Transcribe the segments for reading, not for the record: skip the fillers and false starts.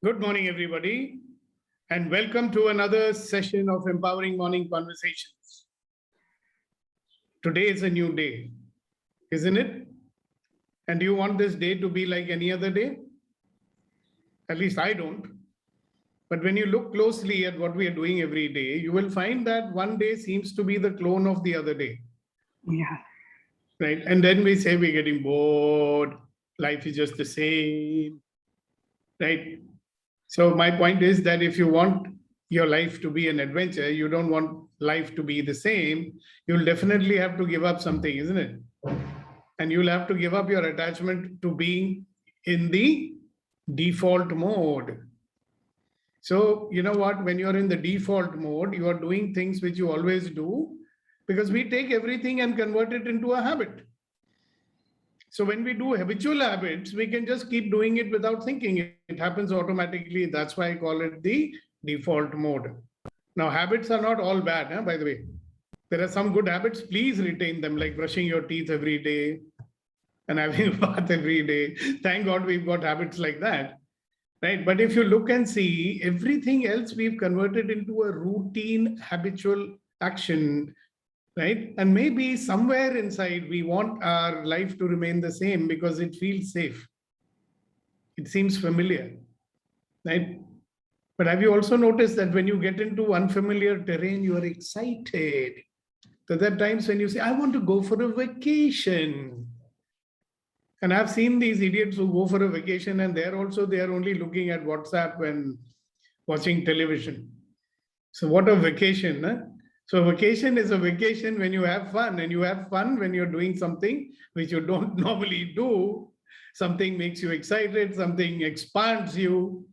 Good morning, everybody, and welcome to another session of Empowering Morning Conversations. Today is a new day, isn't it? And do you want this day to be like any other day? At least I don't. But when you look closely at what we are doing every day, you will find that one day seems to be the clone of the other day. Yeah. Right? And then we say we're getting bored. Life is just the same. Right? So my point is that if you want your life to be an adventure, you don't want life to be the same, you'll definitely have to give up something, isn't it? And you'll have to give up your attachment to being in the default mode. So, you know what? When you're in the default mode, you are doing things which you always do because we take everything and convert it into a habit. So when we do habitual habits, we can just keep doing it without thinking. It happens automatically. That's why I call it the default mode. Now, habits are not all bad, by the way. There are some good habits. Please retain them, like brushing your teeth every day and having a bath every day. Thank God we've got habits like that. Right. But if you look and see, everything else we've converted into a routine, habitual action. Right. And maybe somewhere inside we want our life to remain the same because it feels safe. It seems familiar. Right. But have you also noticed that when you get into unfamiliar terrain, you are excited? So there are times when you say, I want to go for a vacation. And I've seen these idiots who go for a vacation and they are only looking at WhatsApp and watching television. So what a vacation, huh? So vacation is a vacation when you have fun, and you have fun when you're doing something which you don't normally do. Something makes you excited, something expands you.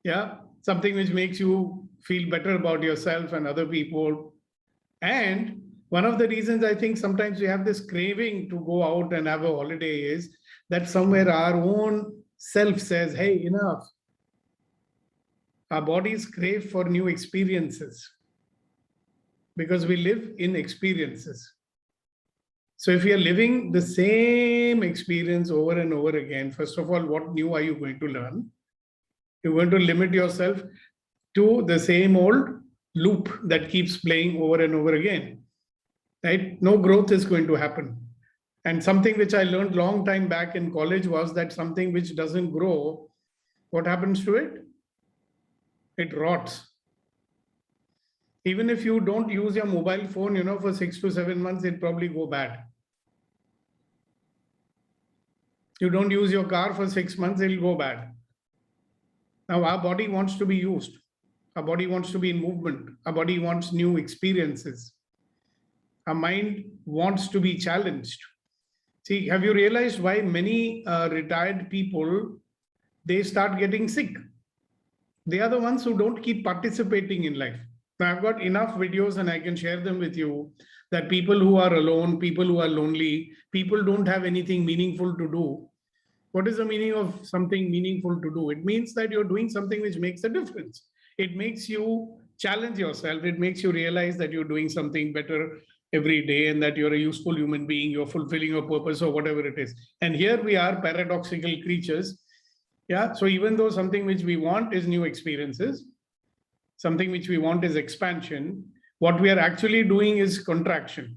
Yeah, something which makes you feel better about yourself and other people. And one of the reasons I think sometimes we have this craving to go out and have a holiday is that somewhere our own self says, hey, enough. Our bodies crave for new experiences because we live in experiences. So if you're living the same experience over and over again, first of all, what new are you going to learn? You're going to limit yourself to the same old loop that keeps playing over and over again. Right? No growth is going to happen. And something which I learned long time back in college was that something which doesn't grow, what happens to it? It rots. Even if you don't use your mobile phone, for 6 to 7 months, it probably go bad. You don't use your car for 6 months, it'll go bad. Now our body wants to be used. Our body wants to be in movement. Our body wants new experiences. Our mind wants to be challenged. See, have you realized why many retired people, they start getting sick? They are the ones who don't keep participating in life. Now, I've got enough videos and I can share them with you that people who are alone, people who are lonely, people don't have anything meaningful to do. What is the meaning of something meaningful to do? It means that you're doing something which makes a difference. It makes you challenge yourself. It makes you realize that you're doing something better every day and that you're a useful human being, you're fulfilling your purpose or whatever it is. And here we are paradoxical creatures. Yeah. So even though something which we want is new experiences, something which we want is expansion, what we are actually doing is contraction.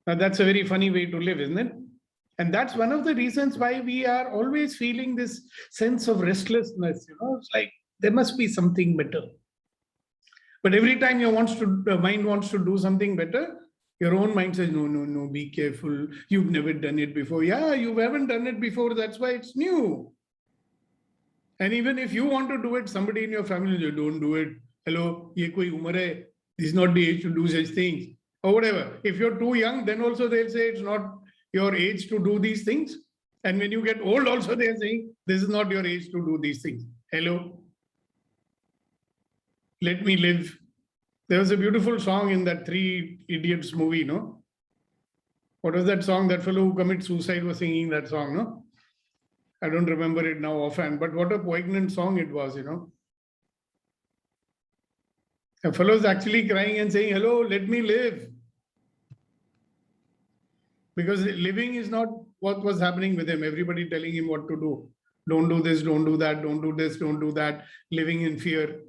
Now that's a very funny way to live, isn't it? And that's one of the reasons why we are always feeling this sense of restlessness. It's like there must be something better. But every time the mind wants to do something better, your own mind says, no, be careful. You've never done it before. Yeah, you haven't done it before. That's why it's new. And even if you want to do it, somebody in your family will say, don't do it. Hello, ye koi umar hai. This is not the age to do such things. Or whatever. If you're too young, then also they'll say it's not your age to do these things. And when you get old, also they're saying, this is not your age to do these things. Hello. Let me live. There was a beautiful song in that Three Idiots movie, no? What was that song? That fellow who commits suicide was singing that song, no? I don't remember it now offhand, but what a poignant song it was, A fellow is actually crying and saying, hello, let me live. Because living is not what was happening with him. Everybody telling him what to do. Don't do this, don't do that, don't do this, don't do that. Living in fear,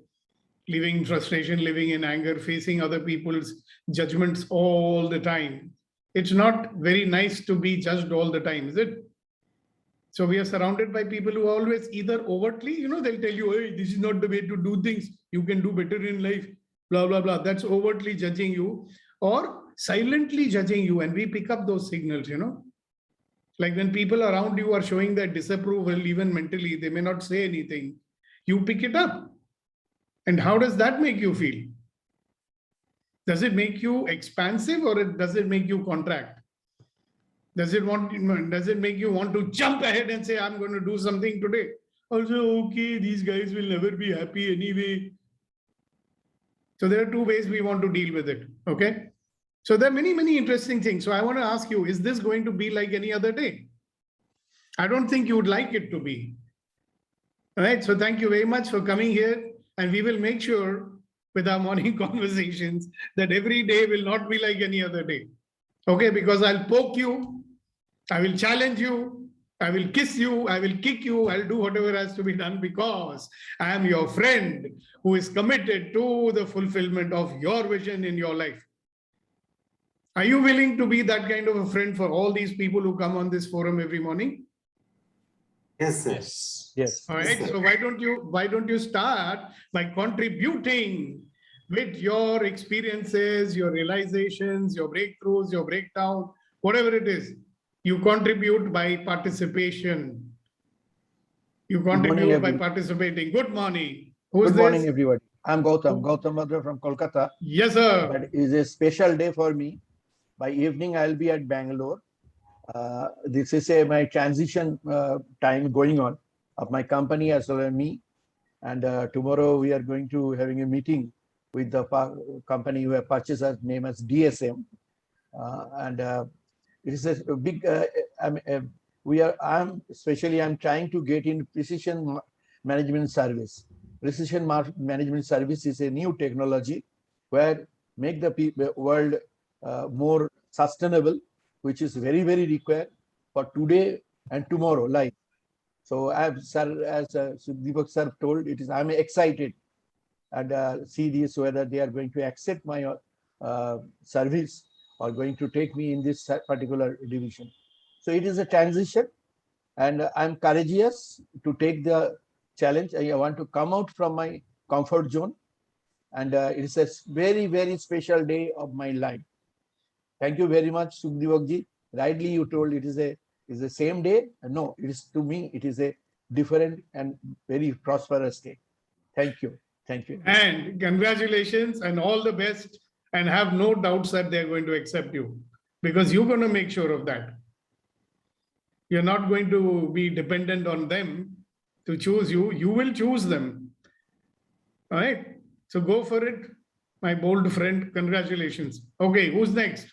living in frustration, living in anger, facing other people's judgments all the time. It's not very nice to be judged all the time, is it? So we are surrounded by people who always either overtly, they'll tell you, hey, this is not the way to do things. You can do better in life, blah, blah, blah. That's overtly judging you, or silently judging you. And we pick up those signals, Like when people around you are showing their disapproval, even mentally, they may not say anything. You pick it up. And how does that make you feel? Does it make you expansive, or does it make you contract? Does it make you want to jump ahead and say, I'm going to do something today? Also, okay, these guys will never be happy anyway. So there are two ways we want to deal with it. Okay. So there are many, many interesting things. So I want to ask you, is this going to be like any other day? I don't think you would like it to be. All right. So thank you very much for coming here. And we will make sure with our morning conversations that every day will not be like any other day. Okay, because I'll poke you, I will challenge you, I will kiss you, I will kick you, I'll do whatever has to be done because I am your friend who is committed to the fulfillment of your vision in your life. Are you willing to be that kind of a friend for all these people who come on this forum every morning? Yes, sir. Yes. All right. So why don't you start by contributing with your experiences, your realizations, your breakthroughs, your breakdown, whatever it is. You contribute by participation. You contribute by participating. Good morning. Who's Good morning, this? everybody. I'm Gautam Badra from Kolkata. Yes, sir. But it is a special day for me. By evening, I'll be at Bangalore. This is my transition time going on of my company as well as me. And tomorrow we are going to having a meeting with the company who have purchased our name as DSM. It is a big, I'm trying to get in precision management service. Precision management service is a new technology where make the world more sustainable, which is very, very required for today and tomorrow life. So as Deepak sir told, I'm excited and see this whether they are going to accept my service or going to take me in this particular division. So it is a transition, and I'm courageous to take the challenge. I want to come out from my comfort zone, and it is a very, very special day of my life. Thank you very much, Sukhdevakji. Rightly you told it is the same day. No, it is, to me, it is a different and very prosperous day. Thank you. Thank you. And congratulations and all the best, and have no doubts that they're going to accept you, because you're going to make sure of that. You're not going to be dependent on them to choose you. You will choose them. All right. So go for it, my bold friend. Congratulations. Okay, who's next?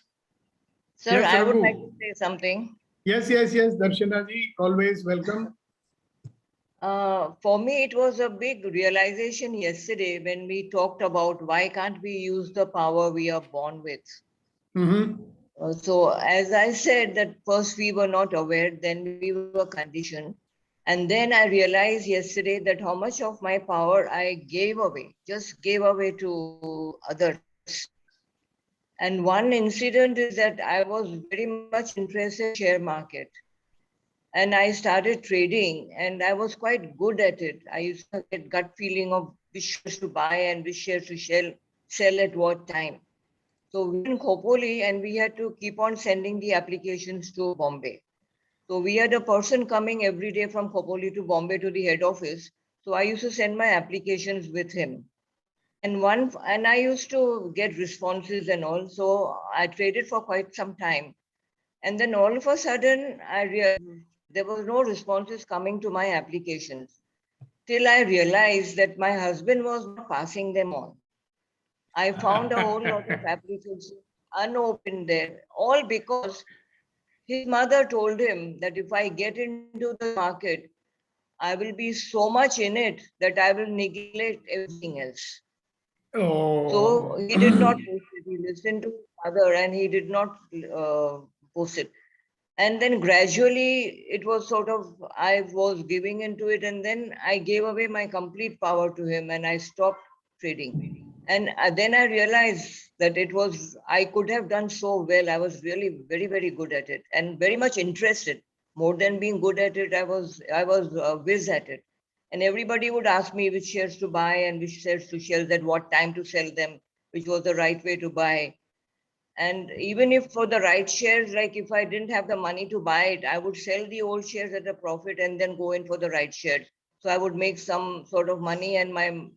Sir, Yes, I would Raghu. like to say something. Yes. Darshana ji, always welcome. For me, it was a big realization yesterday when we talked about why can't we use the power we are born with. So as I said that first we were not aware, then we were conditioned. And then I realized yesterday that how much of my power I just gave away to others. And one incident is that I was very much interested in share market. And I started trading and I was quite good at it. I used to get gut feeling of which shares to buy and which shares to sell at what time. So we were in Khopoli and we had to keep on sending the applications to Bombay. So we had a person coming every day from Khopoli to Bombay to the head office. So I used to send my applications with him. And I used to get responses and all. So I traded for quite some time. And then all of a sudden, I realized there was no responses coming to my applications. Till I realized that my husband was not passing them on. I found a whole lot of applications unopened there, all because his mother told him that if I get into the market, I will be so much in it that I will neglect everything else. Oh. So he did not post it. He listened to his mother and he did not post it. And then gradually it was sort of, I was giving into it, and then I gave away my complete power to him and I stopped trading. And then I realized that I could have done so well. I was really very, very good at it and very much interested. More than being good at it, I was whiz at it. And everybody would ask me which shares to buy and which shares to sell, at what time to sell them, which was the right way to buy. And even if for the right shares, like if I didn't have the money to buy it, I would sell the old shares at a profit and then go in for the right shares. So I would make some sort of money and my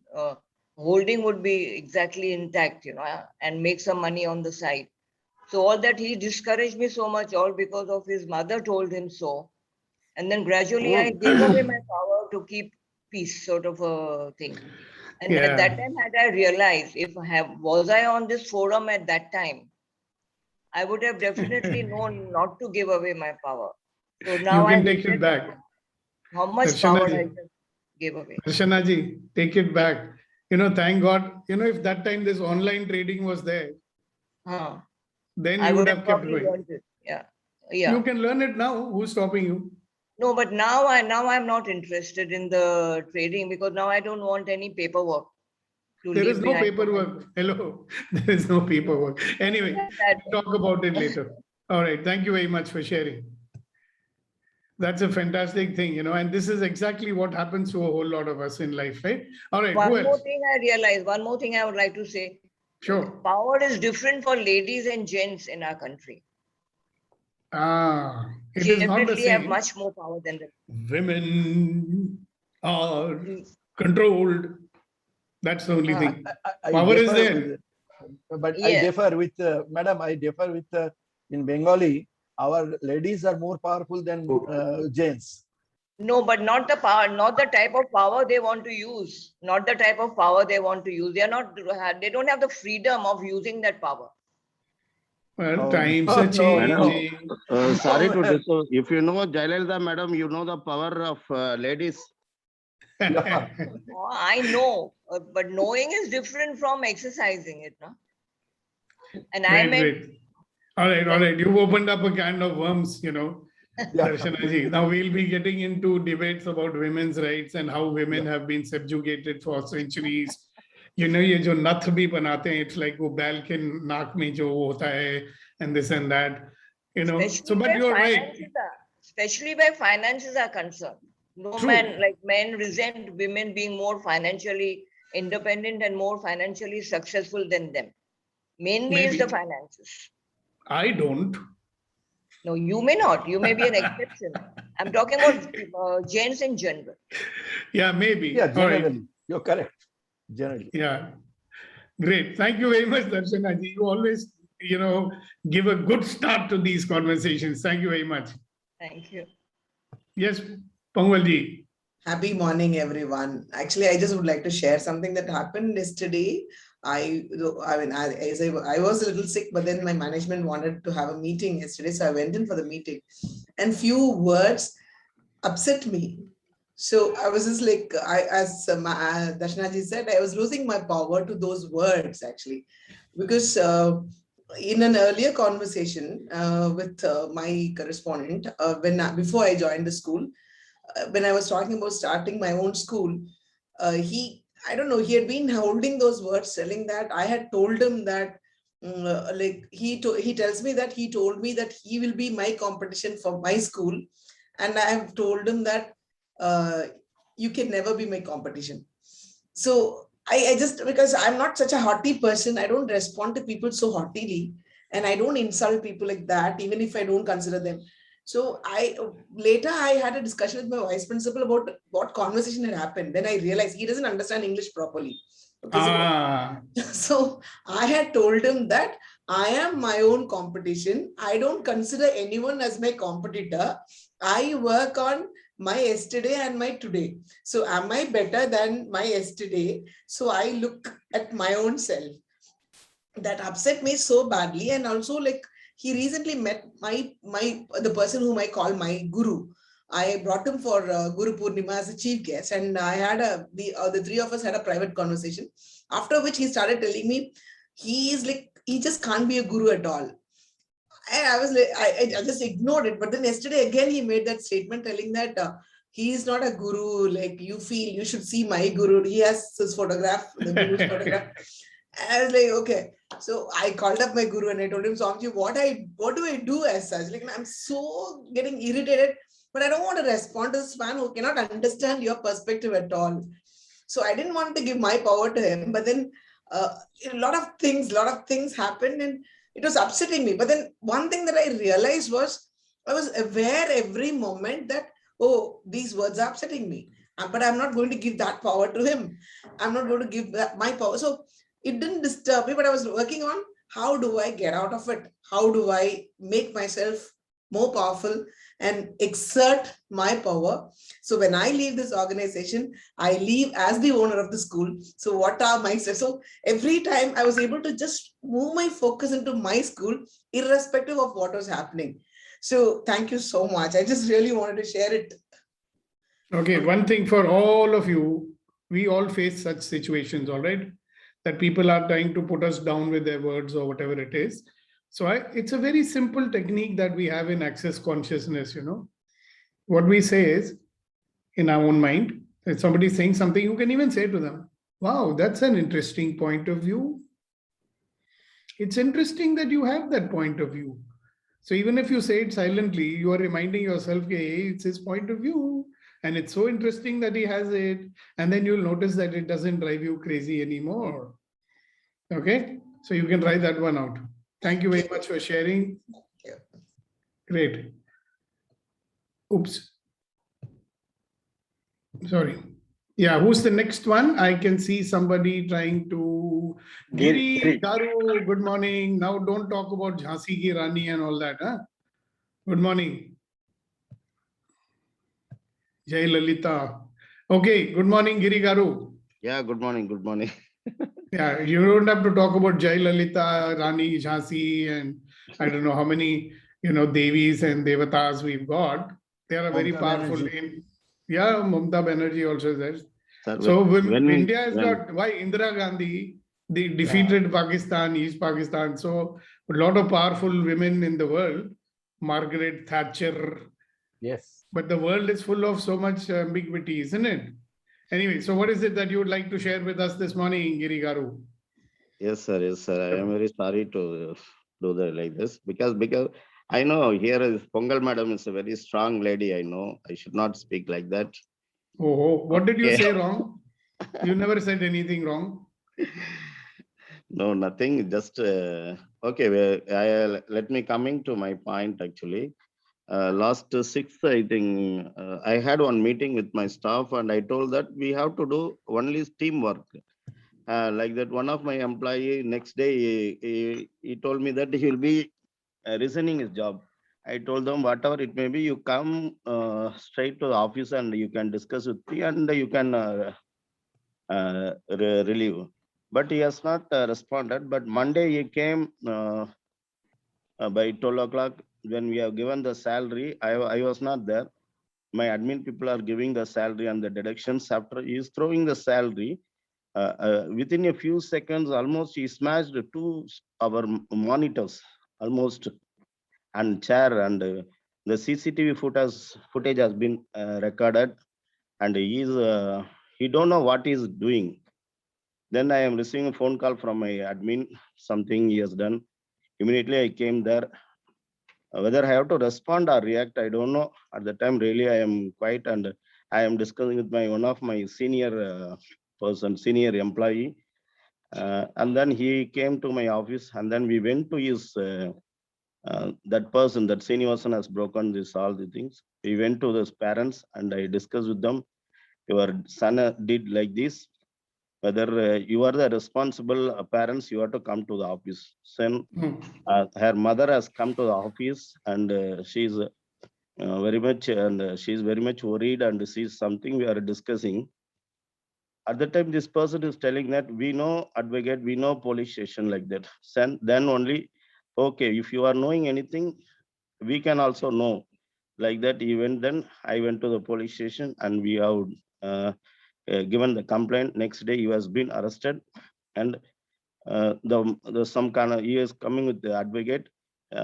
holding would be exactly intact, and make some money on the side. So all that, he discouraged me so much, all because of his mother told him so. And then gradually I gave away my power to keep peace, sort of a thing. And at that time, had I realized, was I on this forum at that time, I would have definitely known not to give away my power. So now You I can take it back. how much Darshana power ji. I just gave away. Darshana ji, take it back. Thank God, if that time this online trading was there, then I you would would have kept probably going. learned it. Yeah. Yeah. You can learn it now. Who's stopping you? No, but now I'm not interested in the trading because now I don't want any paperwork. There is no paperwork. Hello. There is no paperwork. Anyway, we'll talk about it later. All right. Thank you very much for sharing. That's a fantastic thing, and this is exactly what happens to a whole lot of us in life, right? All right. One more thing I realized, one more thing I would like to say. Sure. Power is different for ladies and gents in our country. It is not the same. Have much more power than the women are controlled. That's the only thing. Power is there. But I differ with, madam, in Bengali, our ladies are more powerful than gents. No, but not the power, not the type of power they want to use. Not the type of power they want to use. They don't have the freedom of using that power. Well, times are changing. Sorry to disturb. If you know Jayalalitha madam, you know the power of ladies. I know, but knowing is different from exercising it, no? And great. All right. You've opened up a can of worms, Darshana ji. Now we'll be getting into debates about women's rights and how women have been subjugated for centuries. ये जो नथ भी बनाते हैं, it's like वो बैल के नाक में जो होता है, and this and that, So, but you're right. Especially where finances are concerned. Men resent women being more financially independent and more financially successful than them. Mainly is the finances. I don't. No, you may not. You may be an exception. I'm talking about gents in general. Yeah, maybe. Yeah, generally. Right. You're correct. Generally. Yeah. Great. Thank you very much, Darshana ji. You always, give a good start to these conversations. Thank you very much. Thank you. Yes, Pangwal ji. Happy morning, everyone. Actually, I just would like to share something that happened yesterday. I was a little sick, but then my management wanted to have a meeting yesterday. So I went in for the meeting and few words upset me. So I was just like, as Darshana ji said, I was losing my power to those words actually, because in an earlier conversation with my correspondent, before I joined the school, when I was talking about starting my own school, he had been holding those words, telling that I had told him that, he tells me that he told me that he will be my competition for my school. And I have told him that you can never be my competition. So I just, because I'm not such a haughty person, I don't respond to people so haughtily, and I don't insult people like that, even if I don't consider them. So later I had a discussion with my vice principal about what conversation had happened. Then I realized he doesn't understand English properly. So I had told him that I am my own competition. I don't consider anyone as my competitor. I work on my yesterday and my today. So am I better than my yesterday? So I look at my own self. That upset me so badly. And also, like, he recently met the person whom I call my guru. I brought him for Guru Purnima as a chief guest, and I had the three of us had a private conversation. After which he started telling me he just can't be a guru at all. I was like, I just ignored it. But then yesterday again, he made that statement telling that he is not a guru. Like you feel you should see my guru. He has his photograph, the guru's photograph. And I was like, okay. So I called up my guru and I told him, Swamiji, what do I do as such? Like I'm so getting irritated, but I don't want to respond to this man who cannot understand your perspective at all. So I didn't want to give my power to him. But then a lot of things happened and it was upsetting me. But then one thing that I realized was I was aware every moment that, oh, these words are upsetting me. But I'm not going to give that power to him. I'm not going to give that my power. So it didn't disturb me, but I was working on how do I get out of it? How do I make myself more powerful and exert my power? So when I leave this organization, I leave as the owner of the school. So what are my steps? So every time I was able to just move my focus into my school, irrespective of what was happening. So thank you so much. I just really wanted to share it. Okay, one thing for all of you, we all face such situations, all right? That people are trying to put us down with their words or whatever it is. So it's a very simple technique that we have in access consciousness, What we say is, in our own mind, if somebody is saying something, you can even say to them, wow, that's an interesting point of view. It's interesting that you have that point of view. So even if you say it silently, you are reminding yourself, hey, it's his point of view. And it's so interesting that he has it. And then you'll notice that it doesn't drive you crazy anymore. Okay, so you can write that one out. Thank you very much for sharing. Great. Oops. Sorry. Yeah, who's the next one? I can see somebody trying to. Giri Garu, good morning. Now don't talk about Jhansi Ki Rani and all that. Huh? Good morning. Jai Lalita. Okay, good morning, Giri Garu. Yeah, good morning, good morning. Yeah, you don't have to talk about Jai Lalita, Rani, Jhansi, and I don't know how many, Devis and Devatas we've got. They are a very Mamata powerful Banerjee. name. Yeah, Mamata Banerjee also is there. Sir, So when we- India has when- got, why Indira Gandhi, they defeated Pakistan, East Pakistan. So a lot of powerful women in the world, Margaret Thatcher, Yes. but the world is full of so much ambiguity, isn't it? Anyway, so what is it that you would like to share with us this morning, Giri Garu? Yes, sir. Yes, sir. I am very sorry to do that like this because I know here is Pongal Madam is a very strong lady. I know I should not speak like that. Oh, what did you Okay. say wrong? You never said anything wrong. No, nothing. Just okay. Well, let me coming to my point actually. Last 6th, I think I had one meeting with my staff and I told that we have to do only teamwork. Like that, one of my employee next day he told me that he will be resigning his job. I told them whatever it may be, you come straight to the office and you can discuss with me and you can relieve. But he has not responded. But Monday he came by 12 o'clock when we have given the salary. I was not there. My admin people are giving the salary and the deductions. After he is throwing the salary, within a few seconds, almost he smashed two our monitors, almost, and chair, and the CCTV footage has been recorded, and he don't know what he's doing. Then I am receiving a phone call from my admin, something he has done. Immediately I came there. Whether I have to respond or react, I don't know. At the time, really, I am quiet and I am discussing with one of my senior senior employee. And then he came to my office and then we went to his, that person, that Srinivasan has broken this, all the things. We went to his parents and I discussed with them, your son did like this, whether you are the responsible parents, you have to come to the office. Then her mother has come to the office and she's very much, and she's very much worried and sees something we are discussing. At the time, this person is telling that we know advocate, we know police station like that. Then only, okay, if you are knowing anything, we can also know. Like that, even then, I went to the police station and we have given the complaint. Next day, he has been arrested, and the some kind of he is coming with the advocate.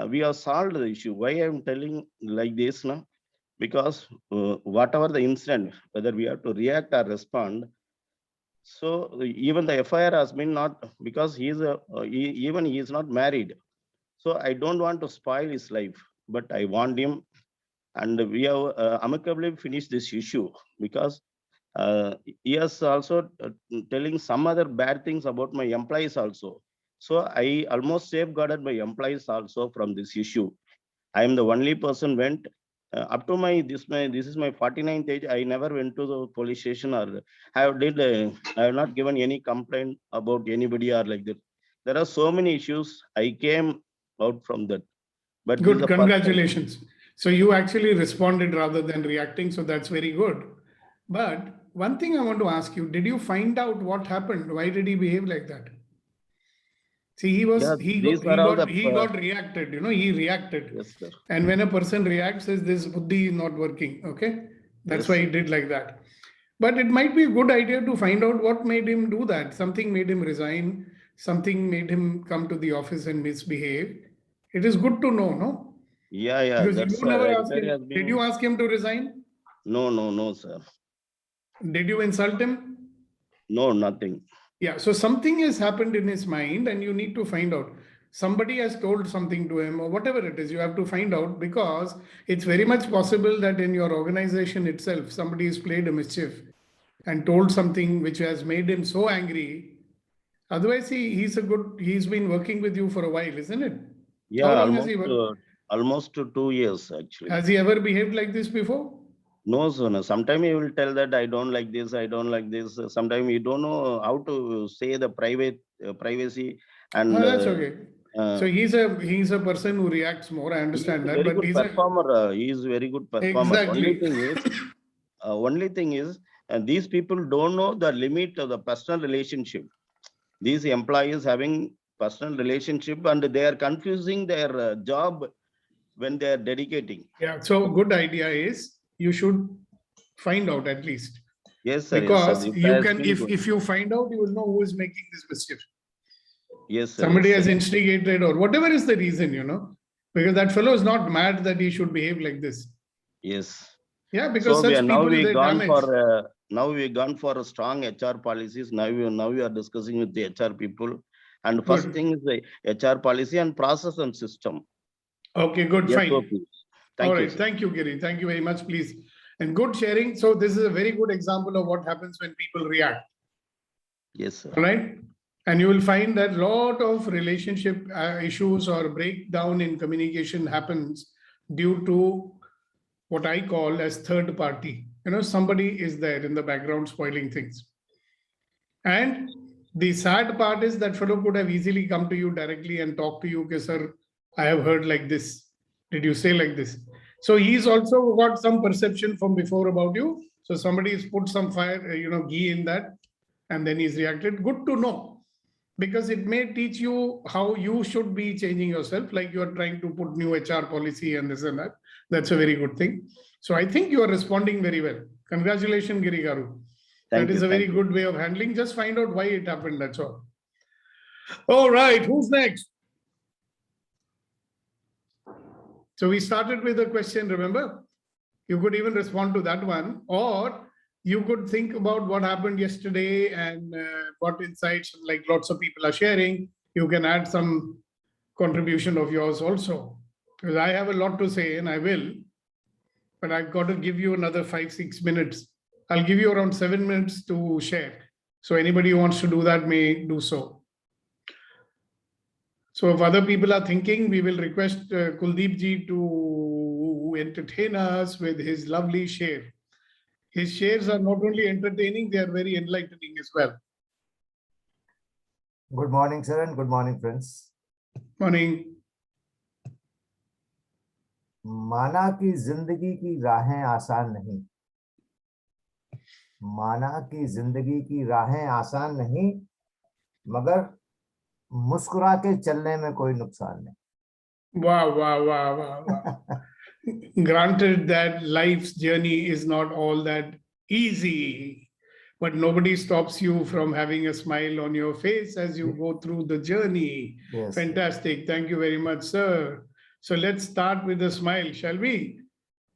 we have solved the issue. Why I'm telling like this now? Because whatever the incident, whether we have to react or respond, so even the FIR has been not, because even he is not married. So I don't want to spoil his life, but I want him, and we have amicably finished this issue, because he is also telling some other bad things about my employees also. So I almost safeguarded my employees also from this issue. I am the only person went up to this is my 49th age. I never went to the police station, or I have not given any complaint about anybody or like that. There are so many issues. I came out from that. But this is Good, the first time. congratulations. So you actually responded rather than reacting, so that's very good. But one thing I want to ask you, did you find out what happened? Why did he behave like that? See, Yeah, these are all he got reacted, he reacted. Yes, sir. And when a person reacts, is this buddhi is not working, okay? That's Yes, why sir. he did like that. But it might be a good idea to find out what made him do that. Something made him resign. Something made him come to the office and misbehave. It is good to know, no? Yeah. Because That's you never asked inquiry has him. been. Did you ask him to resign? No, sir. Did you insult him? No, nothing. Yeah, so something has happened in his mind and you need to find out. Somebody has told something to him or whatever it is, you have to find out, because it's very much possible that in your organization itself, somebody has played a mischief and told something which has made him so angry. Otherwise, he's been working with you for a while, isn't it? Yeah, How long has he worked? almost 2 years actually. Has he ever behaved like this before? No, sir. No. Sometimes he will tell that I don't like this, I don't like this. Sometimes you don't know how to say the privacy, and That's okay. uh, So he's a person who reacts more. I he is understand a that, very but good performer. He is very good performer. exactly. Only thing is, these people don't know the limit of the personal relationship. These employees having personal relationship, and they are confusing their job when they are dedicating. Yeah. So good idea is you should find out at least, Yes, sir. because This you has can, been good. if you find out, you will know who is making this mischief. Yes, sir. Somebody Yes, has sir. instigated or whatever is the reason, because that fellow is not mad that he should behave like this. Yes. Yeah, because So such people, they damage. now we gone for a strong HR policies. Now we are discussing with the HR people, and first Good. thing is the HR policy and process and system. Okay, good, Yes, fine. okay. Thank All you, right, sir. thank you, Giri. Thank you very much, please. And good sharing. So this is a very good example of what happens when people react. Yes, sir. All right. And you will find that a lot of relationship issues or breakdown in communication happens due to what I call as third party. Somebody is there in the background spoiling things. And the sad part is that fellow could have easily come to you directly and talk to you, okay, sir, I have heard like this. Did you say like this? So he's also got some perception from before about you. So somebody has put some fire, ghee in that, and then he's reacted. Good to know, because it may teach you how you should be changing yourself, like you are trying to put new HR policy and this and that. That's a very good thing. So I think you are responding very well. Congratulations, Giri Garu. That is a very good way of handling. Just find out why it happened, that's all. All right, who's next? So we started with a question, remember? You could even respond to that one, or you could think about what happened yesterday and what insights, like lots of people are sharing. You can add some contribution of yours also, because I have a lot to say and I will, but I've got to give you another 5-6 minutes. I'll give you around 7 minutes to share. So anybody who wants to do that may do so. So if other people are thinking, we will request Kuldeep ji to entertain us with his lovely share. His shares are not only entertaining, they are very enlightening as well. Good morning, sir, and good morning, friends. Morning. माना कि जिंदगी की राहें आसान नहीं, माना कि जिंदगी की राहें आसान नहीं, मगर मुस्कुरा के चलने में कोई नुकसान नहीं. Wow, wow, wow, wow, wow. Granted that life's journey is not all that easy, but nobody stops you from having a smile on your face as you go through the journey. Yes. Fantastic. Thank you very much, sir. So let's start with a smile, shall we?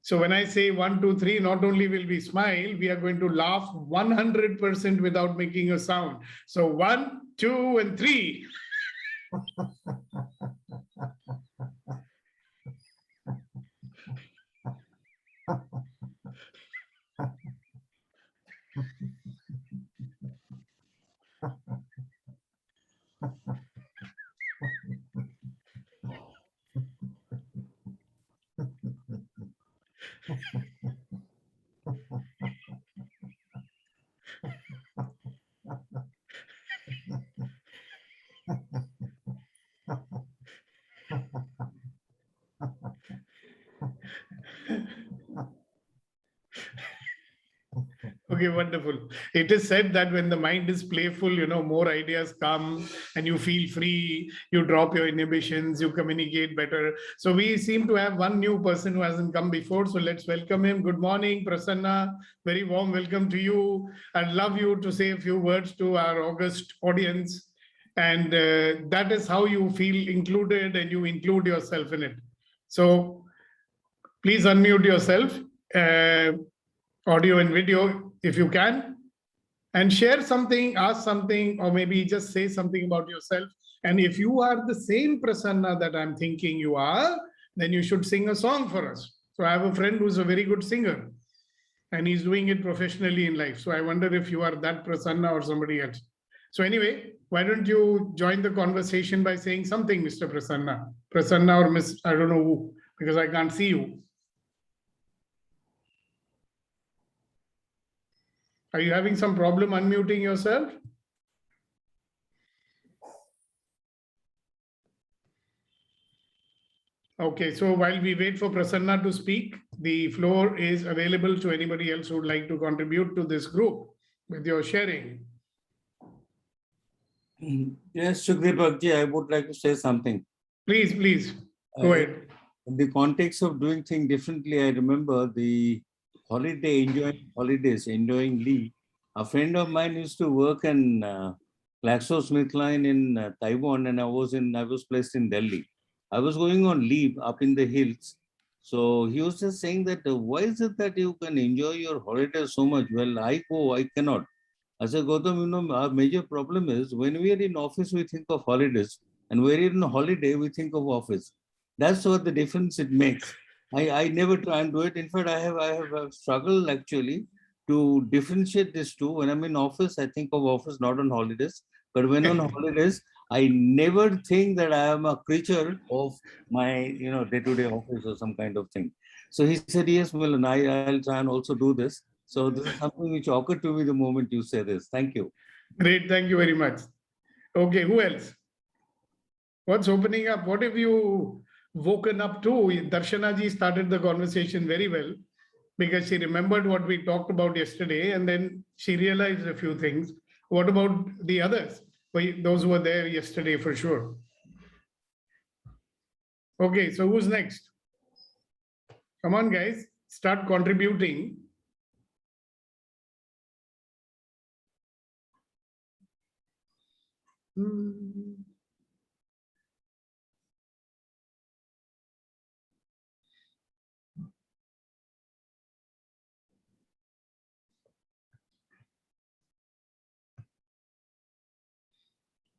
So when I say 1, 2, 3, not only will we smile, we are going to laugh 100% without making a sound. So 1, 2, and 3. Okay, wonderful. It is said that when the mind is playful, more ideas come and you feel free, you drop your inhibitions, you communicate better. So we seem to have one new person who hasn't come before. So let's welcome him. Good morning, Prasanna. Very warm welcome to you. I'd love you to say a few words to our august audience. And that is how you feel included and you include yourself in it. So please unmute yourself. Audio and video, if you can, and share something, ask something, or maybe just say something about yourself. And if you are the same Prasanna that I'm thinking you are, then you should sing a song for us. So I have a friend who's a very good singer and he's doing it professionally in life. So I wonder if you are that Prasanna or somebody else. So anyway, why don't you join the conversation by saying something, Mr. Prasanna? Prasanna or Miss, I don't know who, because I can't see you. Are you having some problem unmuting yourself? Okay, so while we wait for Prasanna to speak, the floor is available to anybody else who would like to contribute to this group with your sharing. Yes, Sukhdeep Bhakti, I would like to say something. Please, go ahead. In the context of doing things differently, I remember the enjoying leave. A friend of mine used to work in GlaxoSmithKline in Taiwan, and I was placed in Delhi. I was going on leave up in the hills. So he was just saying that, why is it that you can enjoy your holiday so much? Well, I cannot. I said, Gautam, our major problem is when we are in office, we think of holidays, and when we are in a holiday, we think of office. That's what the difference it makes. I never try and do it. In fact, I have struggled actually to differentiate these two. When I'm in office, I think of office, not on holidays. But when on holidays, I never think that I am a creature of my, day-to-day office or some kind of thing. So he said, yes, well, and I'll try and also do this. So this is something which occurred to me the moment you say this. Thank you. Great, thank you very much. Okay, who else? What's opening up? What have you woken up to? Darshana ji started the conversation very well because she remembered what we talked about yesterday and then she realized a few things. What about the others? Those who were there yesterday for sure. Okay, so who's next? Come on, guys, start contributing.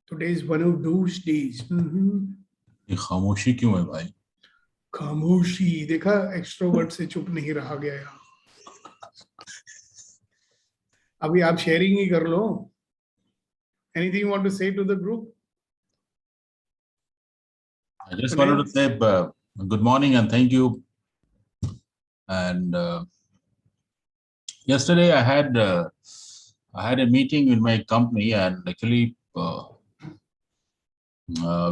Today is one of those days. ये खामोशी क्यों है भाई? खामोशी देखा, extrovert से चुप नहीं रहा गया यार. अभी आप शेयरिंग ही कर लो. Anything you want to say to the group? I just wanted to say good morning and thank you. And yesterday I had a meeting with my company, and actually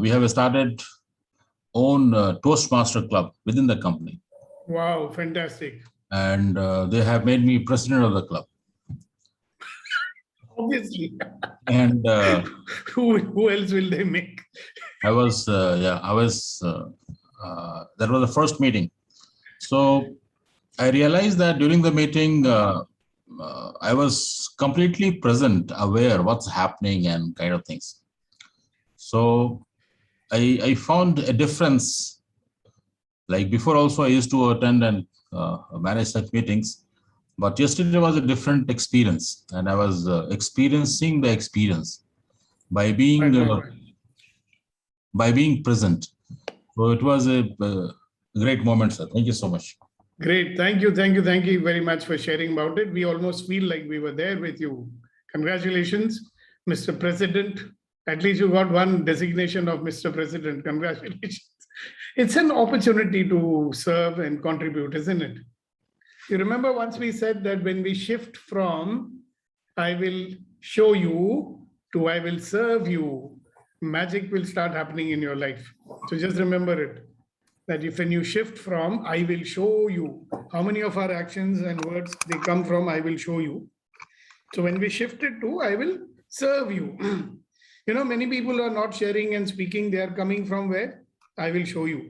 we have started own Toastmaster club within the company. Wow, fantastic. And they have made me president of the club. Obviously. And who else will they make? that was the first meeting. So I realized that during the meeting, I was completely present, aware what's happening and kind of things. So I found a difference Like before also I used to attend and manage such meetings, but yesterday was a different experience, and I was experiencing the experience by being present. So it was a great moment, sir. Thank you so much. Great. Thank you. Thank you. Thank you very much for sharing about it. We almost feel like we were there with you. Congratulations, Mr. President. At least you got one designation of Mr. President. Congratulations. It's an opportunity to serve and contribute, isn't it? You remember once we said that when we shift from I will show you to I will serve you, magic will start happening in your life. So just remember it, that if when you shift from I will show you, how many of our actions and words, they come from I will show you. So when we shifted to I will serve you, you know, many people are not sharing and speaking. They are coming from where? I will show you.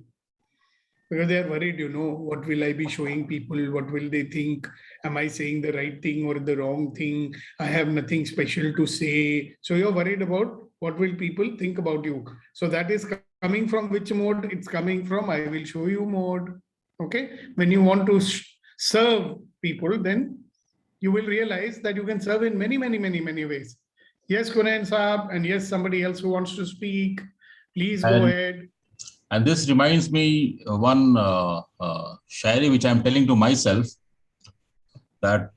Because they are worried, you know, what will I be showing people? What will they think? Am I saying the right thing or the wrong thing? I have nothing special to say. So you're worried about what will people think about you. So that is coming from which mode? It's coming from I will show you mode. Okay. When you want to serve people, then you will realize that you can serve in many, many, many, many ways. Yes, Kunayan Saab, and yes, somebody else who wants to speak. Please go ahead. And this reminds me one shairi which I am telling to myself, that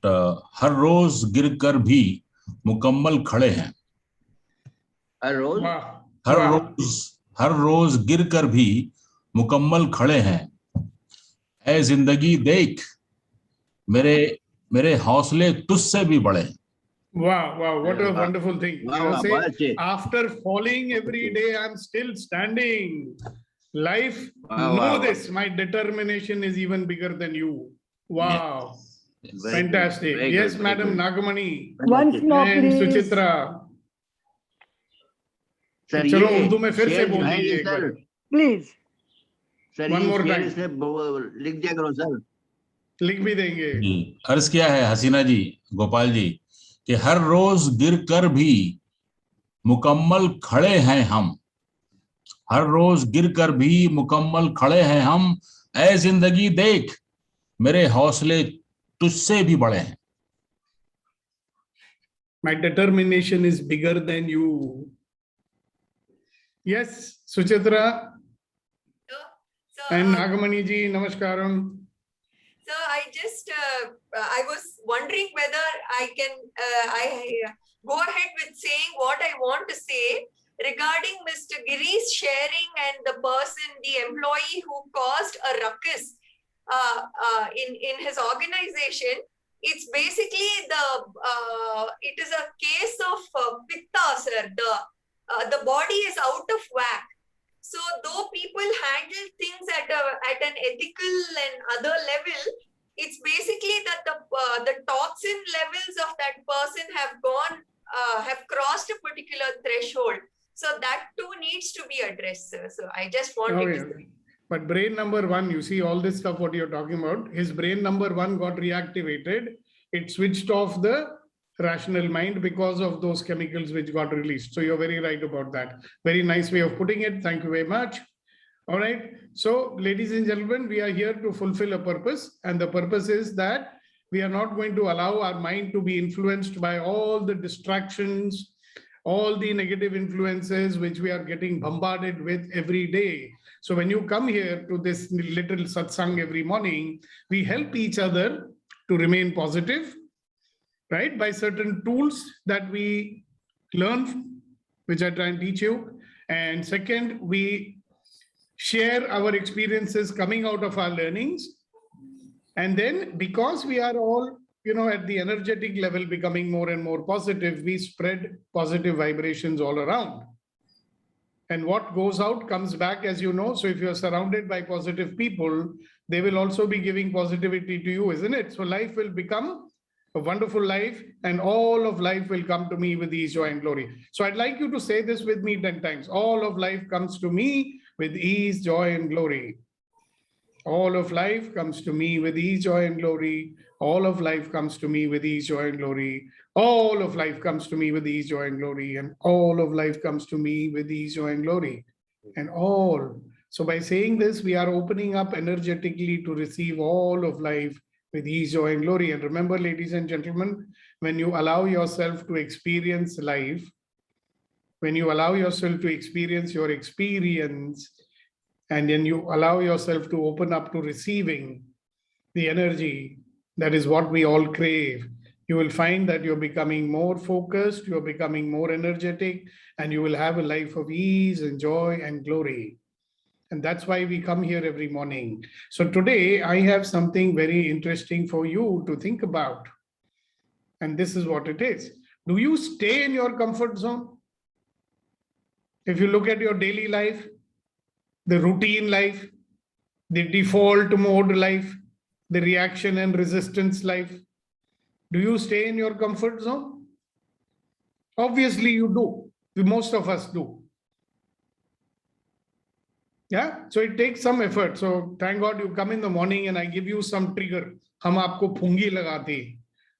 हर रोज गिर कर भी मुकम्मल खड़े हैं. हर रोज गिर कर भी मुकम्मल खड़े हैं. ऐ जिंदगी देख मेरे हौसले तुझसे भी बड़े हैं. Wow, wow, what a wonderful thing. You know, say, after falling every day, I'm still standing. Life, know this, my determination is even bigger than you. Wow. Yes. Fantastic. Yes, Madam Nagamani. Once more, And please. Suchitra. Sir चलो ये उर्दू में फिर से शेर बोल जो है दीजिए ये एक sir bar. Please. Sir One ये more शेर time. इसमें लिख दिया करो सर. लिख भी देंगे. जी, अर्ज किया है हसीना जी, गोपाल जी, कि हर रोज गिर कर भी मुकम्मल खड़े हैं हम. हर रोज गिर कर भी मुकम्मल खड़े हैं हम. ऐ जिंदगी देख मेरे हौसले तुझसे भी बड़े हैं. My determination is bigger than you. Yes, Suchitra and Nagamani ji, namaskaram. So I just, I was wondering whether I can, I go ahead with saying what I want to say regarding Mr. Giri's sharing and the person, the employee who caused a ruckus in his organization. It's basically it is a case of pitta, sir. The body is out of whack. So though people handle things at an ethical and other level, it's basically that the toxin levels of that person have crossed a particular threshold. So that too needs to be addressed, sir. So I just wanted to say. But brain number one, you see all this stuff what you're talking about, his brain number one got reactivated. It switched off the rational mind because of those chemicals which got released. So you're very right about that. Very nice way of putting it. Thank you very much. All right. So ladies and gentlemen, we are here to fulfill a purpose. And the purpose is that we are not going to allow our mind to be influenced by all the distractions, all the negative influences which we are getting bombarded with every day. So when you come here to this little satsang every morning, we help each other to remain positive, right? By certain tools that we learn, which I try and teach you. And second, we share our experiences coming out of our learnings. And then because we are all, you know, at the energetic level becoming more and more positive, we spread positive vibrations all around. And what goes out comes back, as you know. So if you're surrounded by positive people, they will also be giving positivity to you, isn't it? So life will become a wonderful life, and all of life will come to me with ease, joy, and glory. So I'd like you to say this with me 10 times. All of life comes to me with ease, joy, and glory. All of life comes to me with ease, joy, and glory. All of life comes to me with ease, joy, and glory. All of life comes to me with ease, joy, and glory. And all of life comes to me with ease, joy, and glory. And all So by saying this, we are opening up energetically to receive all of life with ease, joy, and glory. And remember, ladies and gentlemen, when you allow yourself to experience life, when you allow yourself to experience your experience, and then you allow yourself to open up to receiving the energy, that is what we all crave. You will find that you're becoming more focused, you're becoming more energetic, and you will have a life of ease and joy and glory. And that's why we come here every morning. So today I have something very interesting for you to think about. And this is what it is. Do you stay in your comfort zone? If you look at your daily life, the routine life, the default mode life, the reaction and resistance life, do you stay in your comfort zone? Obviously you do. Most of us do. Yeah, so it takes some effort. So thank God you come in the morning and I give you some trigger. हम आपको फुंगी लगाते हैं.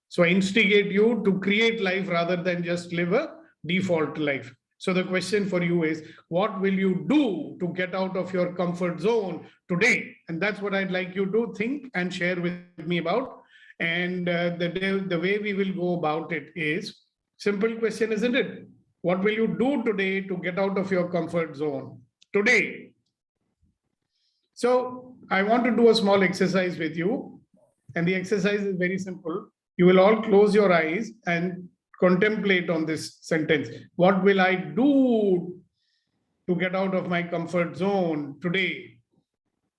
So I instigate you to create life rather than just live a default life. So the question for you is, what will you do to get out of your comfort zone today? And that's what I'd like you to think and share with me about. And the way we will go about it is, simple question, isn't it? What will you do today to get out of your comfort zone today? So I want to do a small exercise with you. And the exercise is very simple. You will all close your eyes and contemplate on this sentence. What will I do to get out of my comfort zone today?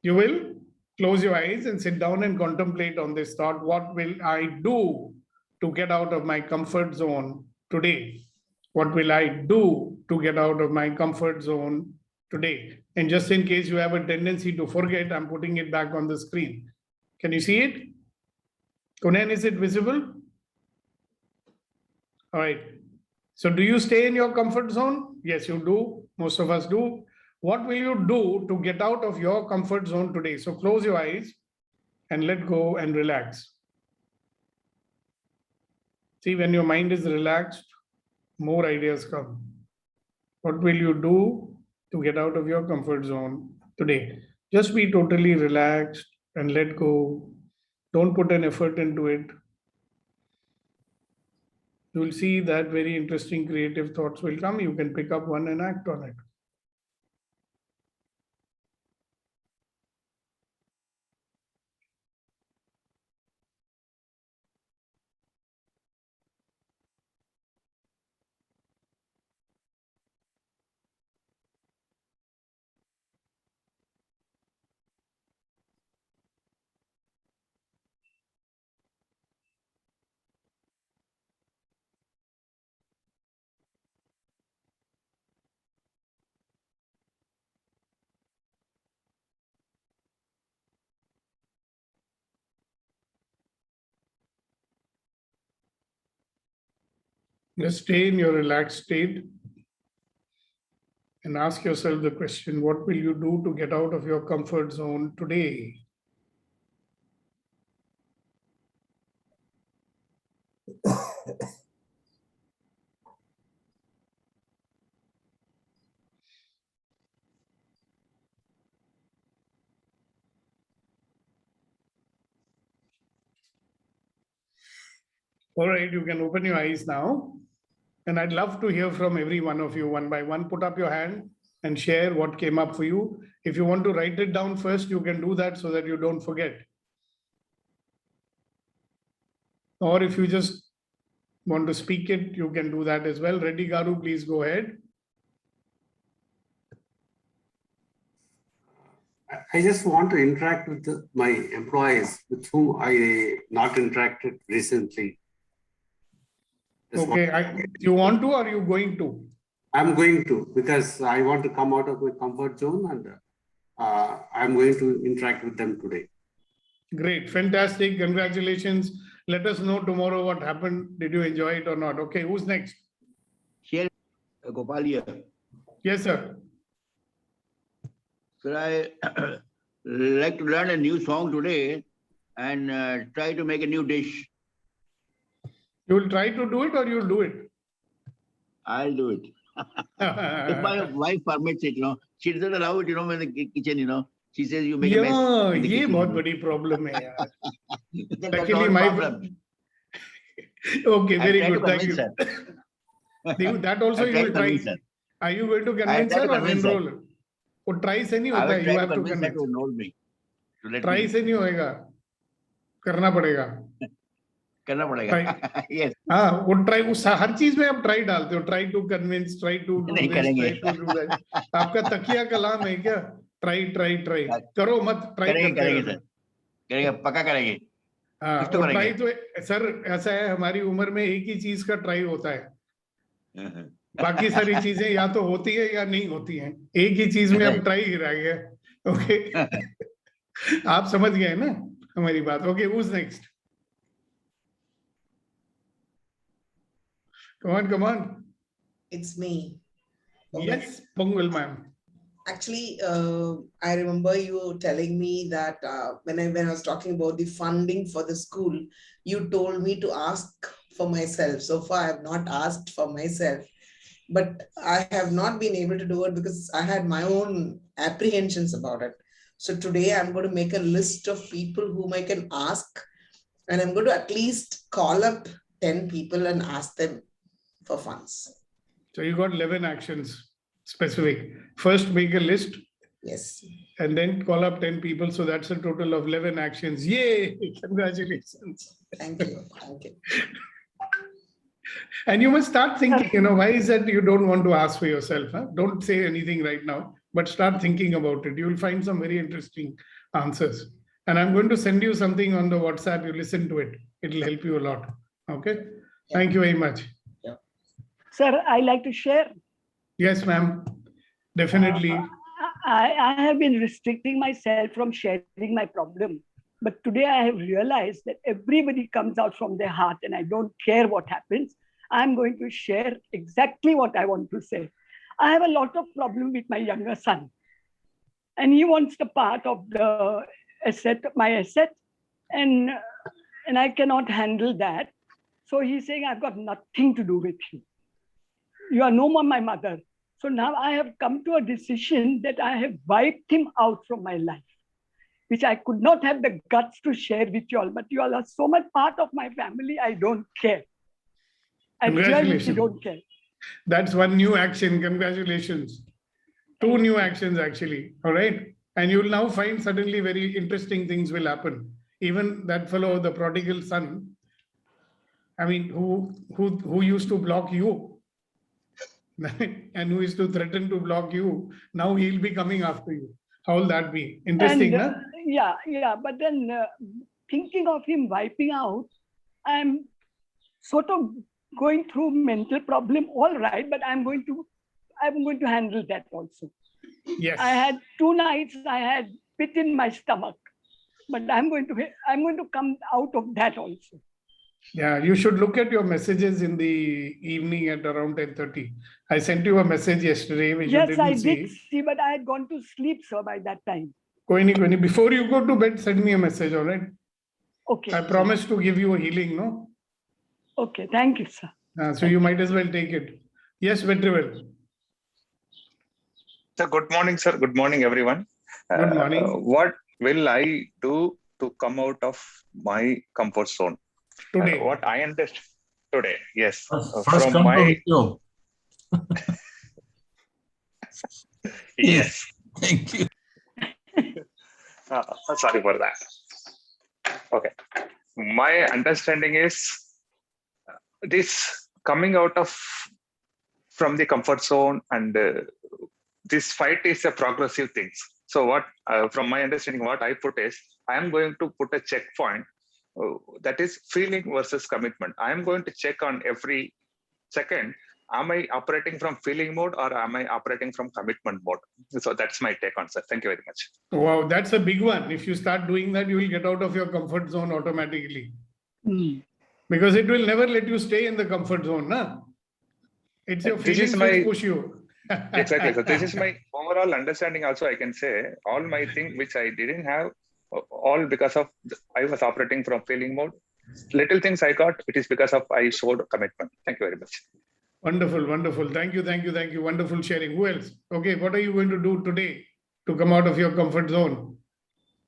You will close your eyes and sit down and contemplate on this thought. What will I do to get out of my comfort zone today? What will I do to get out of my comfort zone today? And just in case you have a tendency to forget, I'm putting it back on the screen. Can you see it? Kunan, is it visible? All right. So do you stay in your comfort zone? Yes, you do. Most of us do. What will you do to get out of your comfort zone today? So close your eyes and let go and relax. See, when your mind is relaxed, more ideas come. What will you do to get out of your comfort zone today? Just be totally relaxed and let go. Don't put an effort into it. You will see that very interesting creative thoughts will come. You can pick up one and act on it. Just stay in your relaxed state and ask yourself the question, what will you do to get out of your comfort zone today? All right, you can open your eyes now. And I'd love to hear from every one of you one by one. Put up your hand and share what came up for you. If you want to write it down first, you can do that so that you don't forget. Or if you just want to speak it, you can do that as well. Reddy Garu, please go ahead. I just want to interact with my employees with whom I not interacted recently. Okay, you want to or are you going to? I'm going to, because I want to come out of my comfort zone, and I'm going to interact with them today. Great, fantastic, congratulations. Let us know tomorrow what happened. Did you enjoy it or not? Okay, who's next? Share Gopal here. Yes, sir. So I like to learn a new song today and try to make a new dish. You will try to do it or you'll do it? I'll do it. If my wife permits it, she doesn't allow it, in the kitchen, she says you make a mess. Yeah, in the ये kitchen, बहुत बड़ी problem है यार. That's not Luckily, a my problem. okay, I very try to good. Thank you. convince her. That also I you try will to try. convince her. Are you going to I convince try her to or convince her. enroll? वो try से नहीं I होता will है. try You to have to convince her to convince. enroll me. To let Try me. से नहीं होएगा. करना पड़ेगा. करना पड़ेगा. Try. Yes. हाँ, वो try उस हर चीज में आप try डालते हो. Try to convince, try to do नहीं this, करेंगे. try to do that. आपका तकिया कलाम है क्या? Try. करो मत. Try करते करेंगे रहना. सर. करेंगे, पक्का करेंगे. हाँ, कुछ तो और ट्राई करेंगे. तो सर ऐसा है हमारी उम्र में एक ही चीज का ट्राई होता है. बाकी सारी चीजें या तो होती है या नहीं होती हैं. एक ही चीज में अब ट्राई ही रह गया. ओके. आप समझ गए ना हमारी बात. Okay, who's next? Come on. It's me. Yes, Pongal ma'am. Actually, I remember you telling me that when I was talking about the funding for the school, you told me to ask for myself. So far, I have not asked for myself, but I have not been able to do it because I had my own apprehensions about it. So today I'm going to make a list of people whom I can ask, and I'm going to at least call up 10 people and ask them for funds. So you got 11 actions specific. First, make a list. Yes. And then call up 10 people. So that's a total of 11 actions. Yay! Congratulations. Thank you. Thank you. And you must start thinking, why is that you don't want to ask for yourself? Huh? Don't say anything right now, but start thinking about it. You will find some very interesting answers. And I'm going to send you something on the WhatsApp. You listen to it. It will help you a lot. Okay. Thank you very much. Yeah. Sir, I like to share. Yes, ma'am. Definitely. I have been restricting myself from sharing my problem. But today I have realized that everybody comes out from their heart and I don't care what happens. I'm going to share exactly what I want to say. I have a lot of problem with my younger son. And he wants the part of the asset, my asset. And I cannot handle that. So he's saying, I've got nothing to do with you. You are no more my mother. So now I have come to a decision that I have wiped him out from my life, which I could not have the guts to share with you all. But you all are so much part of my family, I don't care. I really don't care. That's one new action. Congratulations. Two new actions, actually. All right. And you will now find suddenly very interesting things will happen. Even that fellow, the prodigal son, I mean, who used to block you and who is to threaten to block you, now he'll be coming after you. How will that be? Interesting, and, huh? Yeah. But then thinking of him wiping out, I'm sort of going through mental problem. All right, but I'm going to handle that also. Yes. I had 2 nights. I had pit in my stomach, but I'm going to come out of that also. Yeah, you should look at your messages in the evening at around 10:30. I sent you a message yesterday, which you didn't see. Did see, but I had gone to sleep, sir, by that time. Koi nahi. Before you go to bed, send me a message, all right? Okay. I promise to give you a healing, no? Okay, thank you, sir. So you might as well take it. Yes, Vetrivel. Sir, good morning, sir. Good morning, everyone. Good morning. What will I do to come out of my comfort zone? Today. What I understand today, yes. First come to video. Yes. Thank you. Sorry for that. Okay. My understanding is this coming out of from the comfort zone, and this fight is a progressive thing. So what, from my understanding, what I put is, I am going to put a checkpoint. That is feeling versus commitment. I am going to check on every second, am I operating from feeling mode or am I operating from commitment mode? So that's my take on it. Thank you very much. Wow, that's a big one. If you start doing that, you will get out of your comfort zone automatically. Because it will never let you stay in the comfort zone. Nah? It's your feelings which push you. Exactly. So this is my overall understanding also, I can say. All my thing which I didn't have, all because of I was operating from feeling mode. Little things I got, it is because of I showed commitment. Thank you very much. Wonderful, wonderful. Thank you, thank you, thank you. Wonderful sharing. Who else? Okay, what are you going to do today to come out of your comfort zone?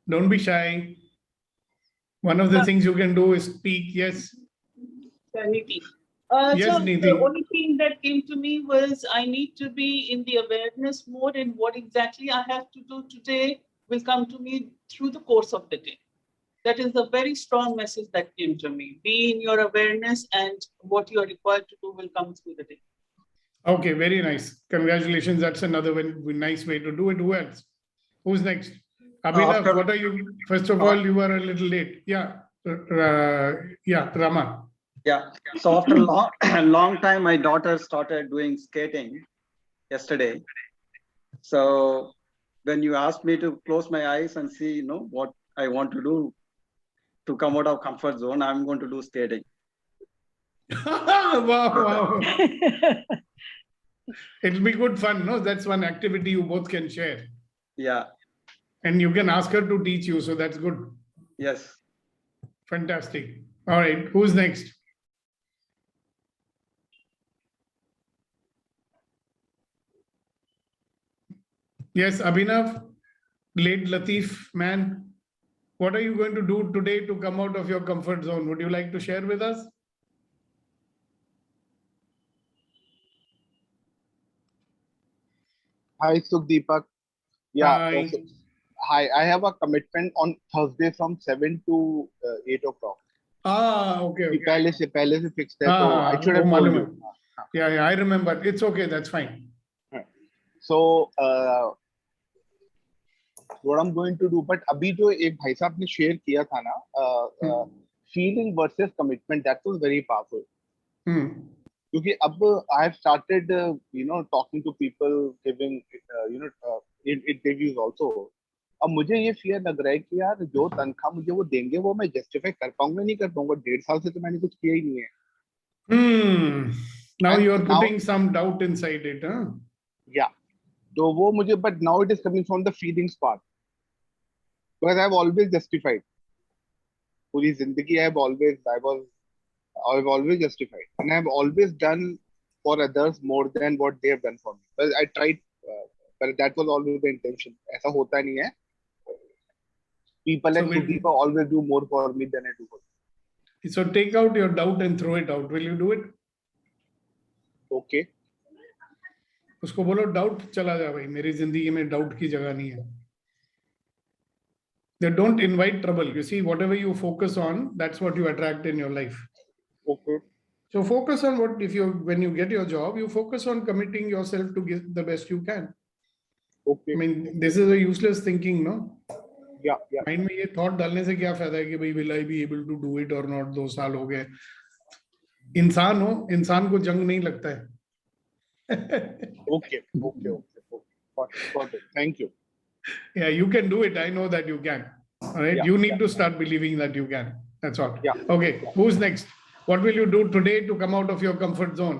Don't be shy. One of the things you can do is speak. Yes. Niti. Yes, So Niti. the only thing that came to me was I need to be in the awareness mode, and what exactly I have to do today will come to me through the course of the day. That is a very strong message that came to me. Be in your awareness, and what you are required to do will come through the day. Okay, very nice. Congratulations. That's another nice way to do it. Who else? Who's next? Abhinav, what are you? First of all, you were a little late. Yeah. Yeah, Rama. Yeah. So after a long, long time, my daughter started doing skating yesterday. So when you asked me to close my eyes and see, what I want to do to come out of comfort zone, I'm going to do skating. Wow, wow. It'll be good fun, no? That's one activity you both can share. Yeah. And you can ask her to teach you, so that's good. Yes. Fantastic. All right, who's next? Yes, Abhinav, late Latif man. What are you going to do today to come out of your comfort zone? Would you like to share with us? Hi, Sukhdeepak. Yeah. Hi. Hi, I have a commitment on Thursday from 7 to 8 o'clock. Okay. पहले से fixed है, so I should have told you. Yeah, I remember. It's okay, that's fine. So, what I'm going to do, but अभी जो एक भाई साहब ने share किया था ना, feeling versus commitment, that was very powerful. क्योंकि अब I have started, talking to people, giving, interviews also. अब मुझे ये fear लग रहा है कि यार जो तनख्वाह मुझे वो देंगे वो मैं justify कर पाऊंगा नहीं कर पाऊंगा 1.5 साल से तो मैंने कुछ किया ही नहीं है. Now you are putting some doubt inside it, huh? Yeah. तो वो मुझे, but now it is coming from the feelings part. Because I have always justified. पूरी जिंदगी I've always justified, and I've always done for others more than what they have done for me. But I tried, but that was always the intention. ऐसा होता नहीं है. People like Sudeep always do more for me than I do for them. So take out your doubt and throw it out. Will you do it? Okay. उसको बोलो doubt चला जा भाई, मेरी जिंदगी में doubt की जगह नहीं है. They don't invite trouble. You see, whatever you focus on, that's what you attract in your life. Okay. So focus on when you get your job, you focus on committing yourself to give the best you can. Okay. I mean, this is a useless thinking, no? Yeah. Mind में ये thought डालने से क्या फायदा है कि भाई will I be able to do it or not? 2 साल हो गए. इंसान हो, इंसान को जंग नहीं लगता है. Okay. Got it. Thank you. Yeah, you can do it. I know that you can. All right. Yeah, You need to start believing that you can. That's all. Yeah. Okay. Who's next? What will you do today to come out of your comfort zone?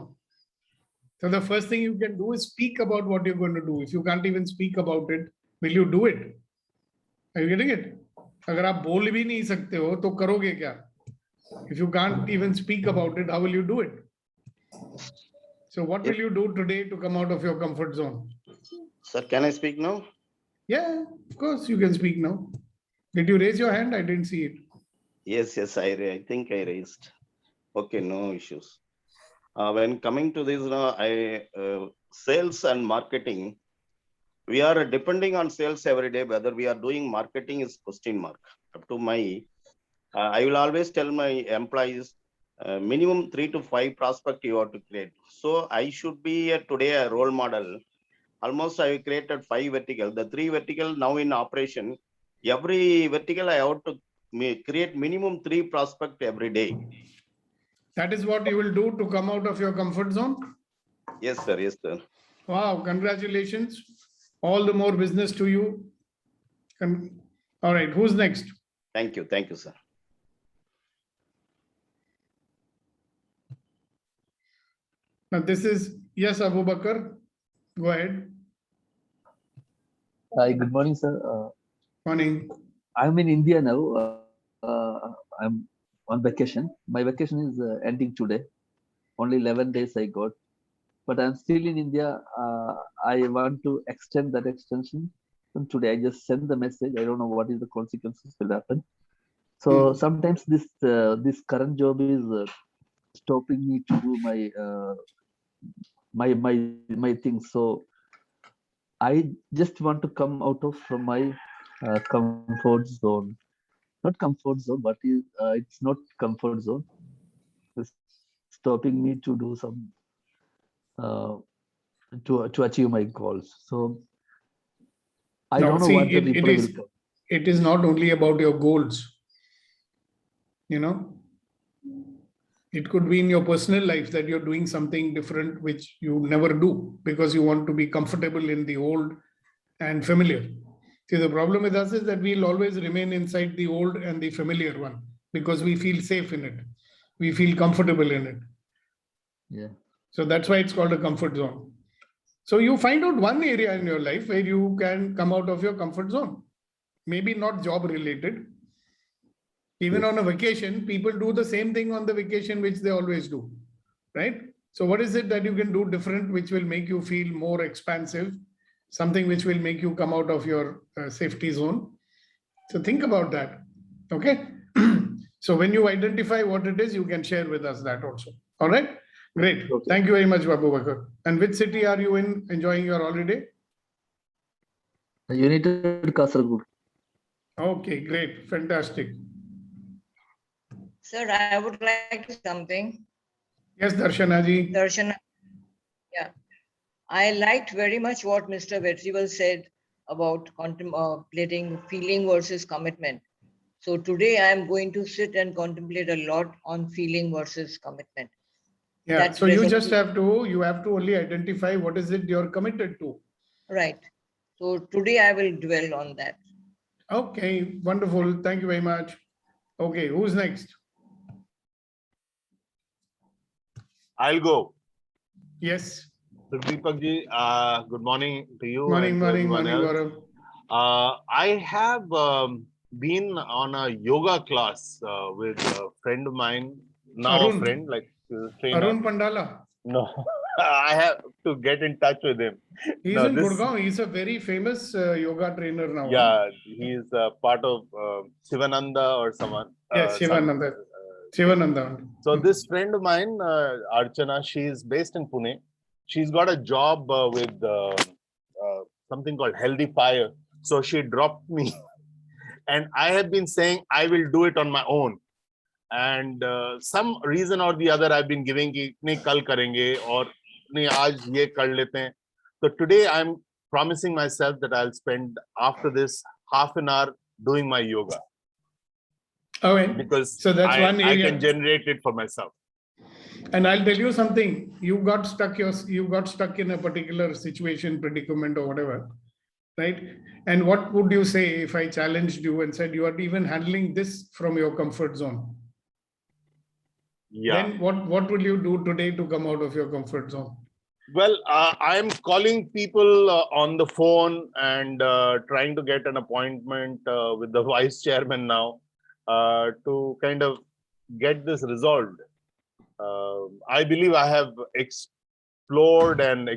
So the first thing you can do is speak about what you're going to do. If you can't even speak about it, will you do it? Are you getting it? अगर आप बोल भी नहीं सकते हो तो करोगे क्या? If you can't even speak about it, how will you do it? So what will you do today to come out of your comfort zone? Sir, can I speak now? Yeah, of course you can speak now. Did you raise your hand? I didn't see it. Yes, I think I raised. Okay, no issues. When coming to this, sales and marketing, we are depending on sales every day. Whether we are doing marketing is question mark. Up to my, I will always tell my employees, minimum 3 to 5 prospect you have to create. So I should be today a role model. Almost I created 5 vertical. The 3 vertical now in operation. Every vertical I have to create minimum 3 prospect every day. That is what you will do to come out of your comfort zone? Yes, sir. Yes, sir. Wow, congratulations. All the more business to you. All right, who's next? Thank you. Thank you, sir. Now this is, yes, Abu Bakr. Go ahead. Hi, good morning, sir. Morning. I'm in India now. I'm on vacation. My vacation is ending today. Only 11 days I got. but I'm still in India. I want to extend that extension. And today I just sent the message. I don't know what is the consequences will happen. So sometimes this current job is stopping me to do my things. So I just want to come out of from my comfort zone. Not comfort zone, but it's not comfort zone. It's stopping me to do some to achieve my goals. So I don't know what the reply will come. It is not only about your goals. You know, it could be in your personal life that you're doing something different, which you never do because you want to be comfortable in the old and familiar. See, the problem with us is that we'll always remain inside the old and the familiar one because we feel safe in it. We feel comfortable in it. Yeah. So that's why it's called a comfort zone. So you find out one area in your life where you can come out of your comfort zone. Maybe not job related. Even on a vacation, people do the same thing on the vacation, which they always do, right? So what is it that you can do different, which will make you feel more expansive, something which will make you come out of your safety zone? So think about that, okay? So when you identify what it is, you can share with us that also, all right? Great, okay. Thank you very much, Babu Bakar. And which city are you in, enjoying your holiday? United Kasaragod. Okay, great, fantastic. Sir, I would like to say something. Yes, Darshana ji. Darshana, yeah. I liked very much what Mr. Vetrival said about contemplating feeling versus commitment. So today I am going to sit and contemplate a lot on feeling versus commitment. Yeah, That so you just have to only identify what is it you're committed to. Right. So today I will dwell on that. Okay, wonderful. Thank you very much. Okay, who's next? I'll go. Yes. So Deepak ji, good morning to you. Morning, and to morning, everyone morning, else. Gaurav. I have been on a yoga class with a friend of mine, now Arun. a friend, like trainer. Arun Pandala. No, I have to get in touch with him. He's No, in Gurgaon. He's a very famous yoga trainer now. Yeah, he is part of Sivananda or someone. Yes, Shivananda. Shivananda. So this friend of mine, Archana, she is based in Pune. She's got a job with something called Healthy Fire. So she dropped me. And I have been saying, I will do it on my own. And some reason or the other, I've been giving ki nahi kal karenge or nahi aaj ye kar lete hain. So today I'm promising myself that I'll spend after this half an hour doing my yoga. Okay. Because so that's one I area. can generate it for myself. And I'll tell you something. You got stuck in a particular situation, predicament, or whatever, right? And what would you say if I challenged you and said you are even handling this from your comfort zone? Yeah. Then what will you do today to come out of your comfort zone? Well, I'm calling people on the phone and trying to get an appointment with the vice chairman now to kind of get this resolved. I believe I have explored and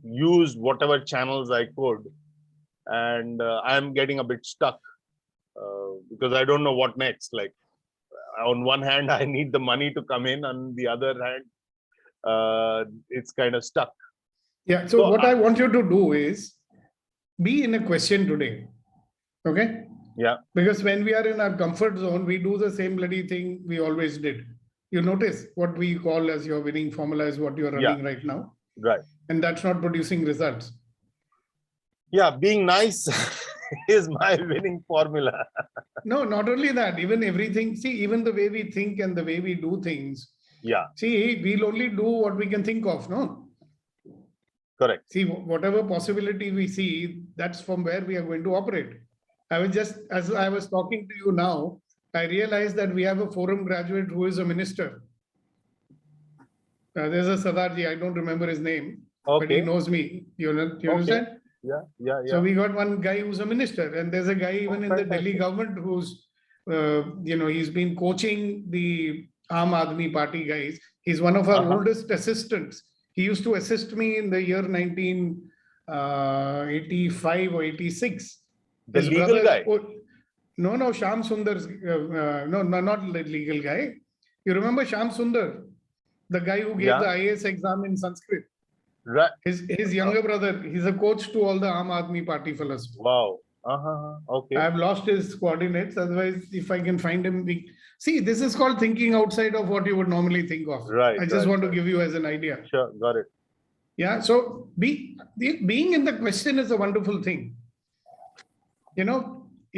used whatever channels I could, and I'm getting a bit stuck because I don't know what next. Like on one hand, I need the money to come in, on the other hand, it's kind of stuck. Yeah. So what I want you to do is be in a question today. Okay. Yeah. Because when we are in our comfort zone, we do the same bloody thing we always did. You notice what we call as your winning formula is what you're running right now. Right. And that's not producing results. Yeah. Being nice is my winning formula. No, not only that, even everything. See, even the way we think and the way we do things. Yeah. See, we'll only do what we can think of, no? Correct. See, whatever possibility we see, that's from where we are going to operate. I was just, as I was talking to you now, I realized that we have a forum graduate who is a minister. There's a Sadarji, I don't remember his name, but he knows me. You understand? Yeah. So we got one guy who's a minister, and there's a guy even in the Delhi government who's, he's been coaching the Aam Aadmi Party guys. He's one of our oldest assistants. He used to assist me in the year 1985 or 86. The His legal brother- guy? No, Shyam Sundar. No, not the legal guy. You remember Shyam Sundar, the guy who gave Yeah. the IAS exam in Sanskrit? Right. His younger brother, he's a coach to all the Aam Aadmi Party fellows. Wow. Okay. I've lost his coordinates. Otherwise, if I can find him, see, this is called thinking outside of what you would normally think of. Right, I just right, want to give you as an idea. Sure, got it. Yeah. So being in the question is a wonderful thing. You know,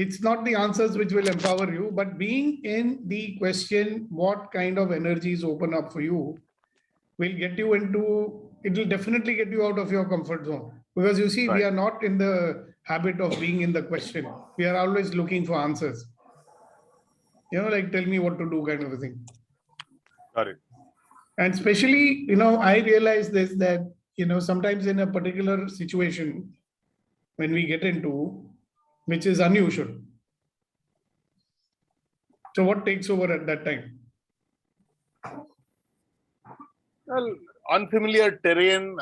it's not the answers which will empower you, but being in the question, what kind of energies open up for you will get you into, it will definitely get you out of your comfort zone. Because you see, we are not in the habit of being in the question. We are always looking for answers. You know, like tell me what to do kind of a thing. Got it. And especially, you know, I realize this, that, you know, sometimes in a particular situation, when we get into, which is unusual. So what takes over at that time? Well, unfamiliar terrain,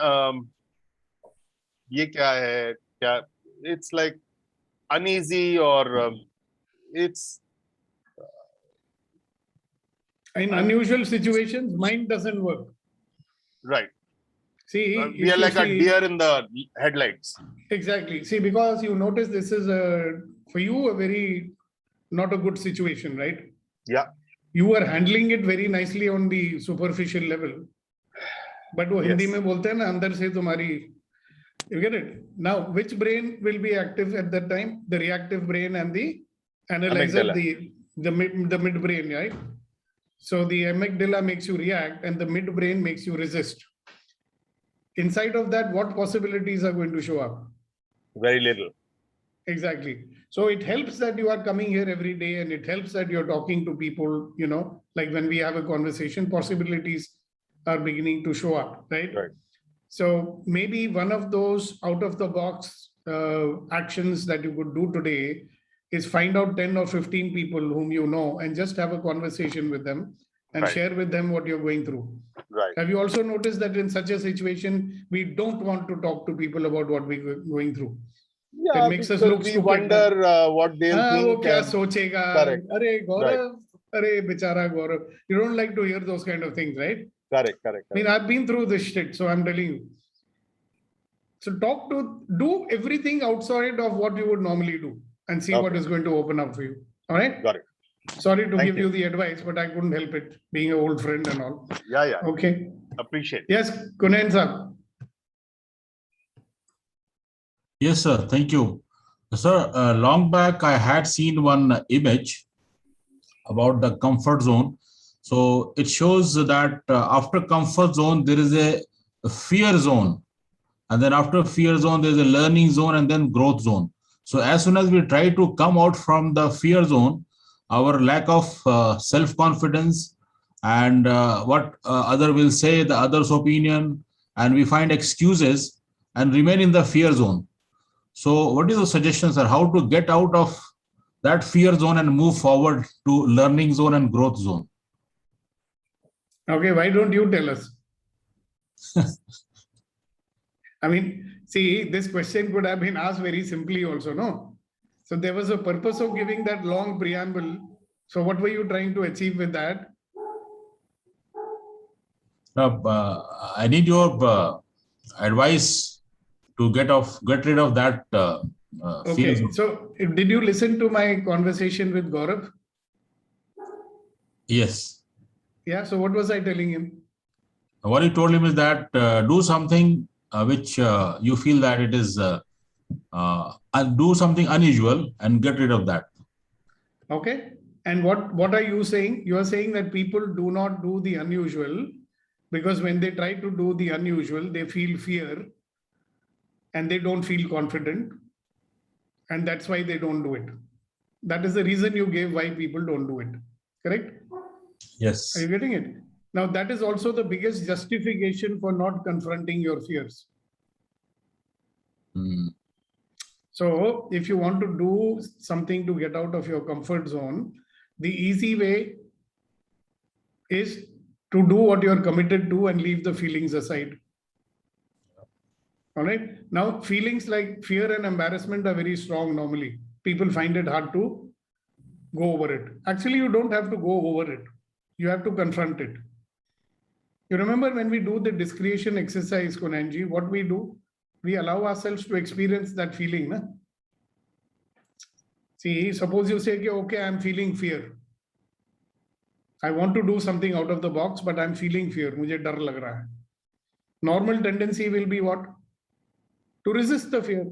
ye kya hai, kya, it's like uneasy or it's... In unusual situations, mind doesn't work. Right. See, we if are you like a see- deer in the headlights. Exactly. See, because you notice this is for you a very not a good situation, right? Yeah. You are handling it very nicely on the superficial level. But वो हिंदी में बोलते हैं ना अंदर से तुम्हारी, you get it? Now, which brain will be active at that time? The reactive brain and the analyzer, Amygdala. the midbrain, right? So the amygdala makes you react and the midbrain makes you resist. Inside of that, what possibilities are going to show up? Very little. Exactly. So it helps that you are coming here every day and it helps that you're talking to people, you know, like when we have a conversation, possibilities are beginning to show up, right? Right. So maybe one of those out of the box actions that you could do today is find out 10 or 15 people whom you know and just have a conversation with them and Right. share with them what you're going through. Right. Have you also noticed that in such a situation, we don't want to talk to people about what we're going through? Yeah, It makes us because look we stupid. wonder what they'll हाँ, वो think. क्या and- सोचेगा? Correct. अरे गौरव, Right. अरे बेचारा गौरव. You don't like to hear those kind of things, right? Correct, correct. I mean, I've been through this shit, so I'm telling you. So do everything outside of what you would normally do and see what is going to open up for you. All right? Got it. Sorry to Thank give you you. the advice, but I couldn't help it, being an old friend and all. Yeah. Okay. Appreciate it. Yes, Kunayan sir. Yes, sir. Thank you. Sir, long back, I had seen one image about the comfort zone. So it shows that after comfort zone, there is a fear zone. And then after fear zone, there's a learning zone and then growth zone. So as soon as we try to come out from the fear zone, our lack of self-confidence and what other will say, the other's opinion, and we find excuses and remain in the fear zone. So what is the suggestion, sir? How to get out of that fear zone and move forward to learning zone and growth zone? Okay, why don't you tell us? I mean, see, this question could have been asked very simply also, no? So there was a purpose of giving that long preamble. So what were you trying to achieve with that? I need your advice to get rid of that fear Okay, zone. so did you listen to my conversation with Gaurav? Yes. Yeah, so what was I telling him? What he told him is that do something which you feel that it is, do something unusual and get rid of that. Okay, and what are you saying? You are saying that people do not do the unusual because when they try to do the unusual, they feel fear and they don't feel confident. And that's why they don't do it. That is the reason you gave why people don't do it. Correct? Yes. Are you getting it? Now, that is also the biggest justification for not confronting your fears. So if you want to do something to get out of your comfort zone, the easy way is to do what you're committed to and leave the feelings aside. All right. Now, feelings like fear and embarrassment are very strong normally. People find it hard to go over it. Actually, you don't have to go over it. You have to confront it. You remember when we do the discretion exercise, Kunanji, what we do? We allow ourselves to experience that feeling. Na? See, suppose you say, okay, I'm feeling fear. I want to do something out of the box, but I'm feeling fear. मुझे डर लग रहा है. Normal tendency will be what? To resist the fear.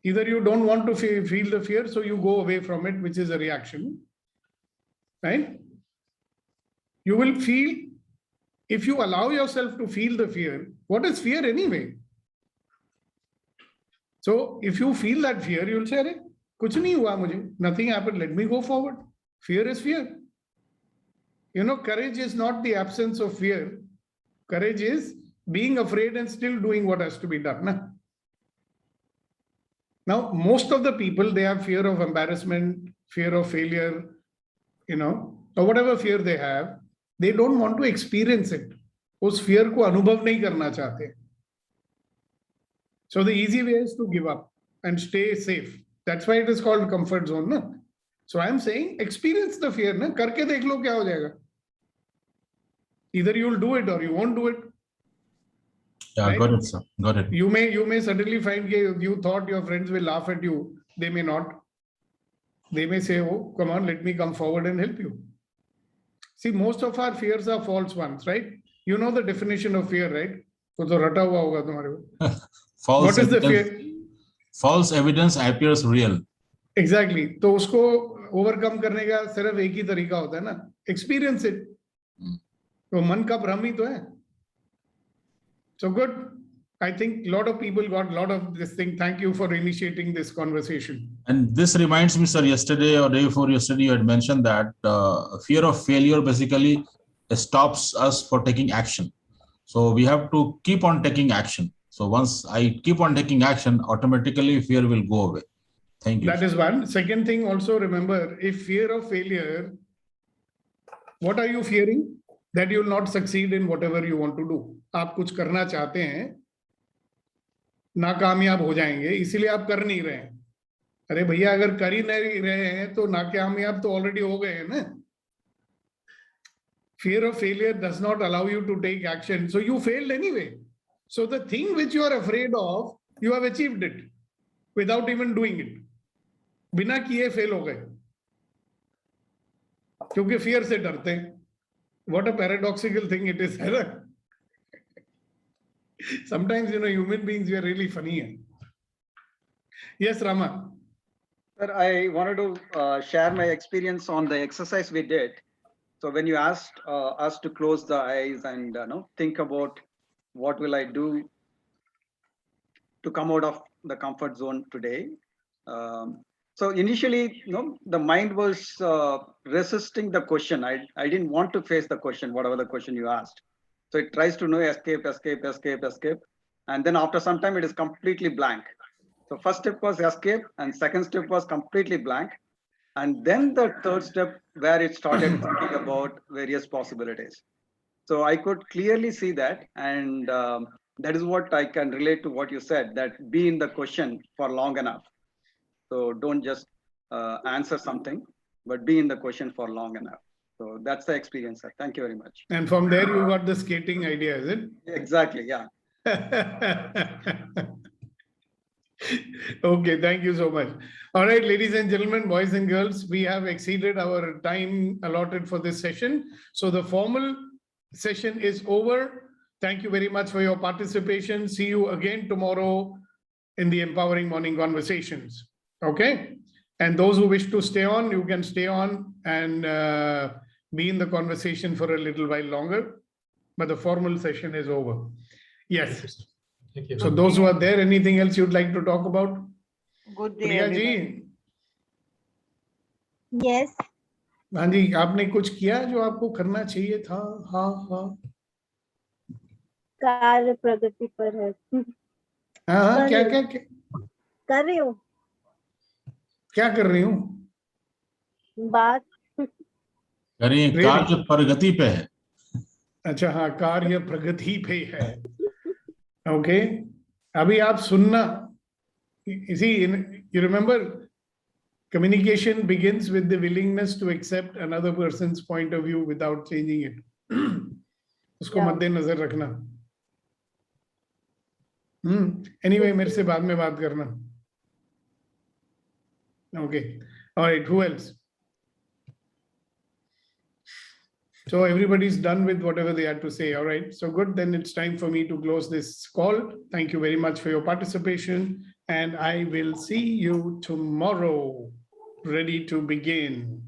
Either you don't want to feel the fear, so you go away from it, which is a reaction. Right? You will feel, if you allow yourself to feel the fear, what is fear anyway? So if you feel that fear, you'll say, अरे कुछ नहीं हुआ मुझे, nothing happened, let me go forward. Fear is fear. You know, courage is not the absence of fear. Courage is being afraid and still doing what has to be done. Na? Now, most of the people, they have fear of embarrassment, fear of failure, you know, or whatever fear they have, they don't want to experience it. उस fear को अनुभव नहीं करना चाहते. So the easy way is to give up and stay safe. That's why it is called comfort zone. Na? So I'm saying, experience the fear. Na? करके देख लो क्या हो जाएगा. Either you'll do it or you won't do it. Yeah, right? got it, sir. Got it. You may suddenly find you thought your friends will laugh at you. They may not. They may say, oh, come on, let me come forward and help you. See, most of our fears are false ones, right? You know the definition of fear, right? तो रटा हुआ होगा तुम्हारे को. False What is the evidence, fear? false evidence appears real. Exactly. तो उसको overcome करने का सिर्फ एक ही तरीका होता है ना. Experience it. तो मन का भ्रम ही तो है. So good. I think a lot of people got a lot of this thing. Thank you for initiating this conversation. And this reminds me, sir, yesterday or day before yesterday, you had mentioned that fear of failure basically stops us for taking action. So we have to keep on taking action. So once I keep on taking action, automatically fear will go away. Thank you. That is one. Second thing, also remember, if fear of failure, what are you fearing? That you will not succeed in whatever you want to do. आप कुछ करना चाहते हैं, नाकामयाब हो जाएंगे, इसीलिए आप कर नहीं रहे हैं. अरे भैया, अगर कर ही नहीं रहे हैं तो नाकामयाब तो ऑलरेडी हो गए हैं ना. Fear of failure does not allow you to take action, so you failed anyway. So the thing which you are afraid of, you have achieved it without even doing it. बिना किए fail हो गए, क्योंकि fear से डरते हैं. What a paradoxical thing it is. Sometimes, you know, human beings, we are really funny. Yes, Rama. Sir, I wanted to share my experience on the exercise we did. So when you asked us to close the eyes and think about what will I do to come out of the comfort zone today. So initially, the mind was resisting the question. I didn't want to face the question, whatever the question you asked. So it tries to escape. And then after some time, it is completely blank. So first step was escape and second step was completely blank. And then the third step where it started thinking about various possibilities. So I could clearly see that. And that is what I can relate to what you said, that be in the question for long enough. So don't just answer something, but be in the question for long enough. So that's the experience, sir. Thank you very much. And from there, you got the skating idea, is it? Exactly, yeah. Okay, thank you so much. All right, ladies and gentlemen, boys and girls, we have exceeded our time allotted for this session. So the formal session is over. Thank you very much for your participation. See you again tomorrow in the Empowering Morning Conversations. Okay. And those who wish to stay on, you can stay on and be in the conversation for a little while longer. But the formal session is over. Yes. Thank you. So those who are there, anything else you'd like to talk about? Good day, Priya everybody. ji. Yes. हाँ जी, आपने कुछ किया जो आपको करना चाहिए था? हाँ. कार्य प्रगति पर है. हाँ, क्या कर रही हूँ. क्या कर रही हूँ? बात करिए, कार्य प्रगति पे है. अच्छा, हाँ, कार्य प्रगति पे है. Okay. अभी आप सुनना, you see, you remember, communication begins with the willingness to accept another person's point of view without changing it. उसको मद्देनजर रखना. Anyway, मेरे से बाद में बात करना. Okay. All right. Who else? So everybody's done with whatever they had to say. All right. So good. Then it's time for me to close this call. Thank you very much for your participation. And I will see you tomorrow, ready to begin.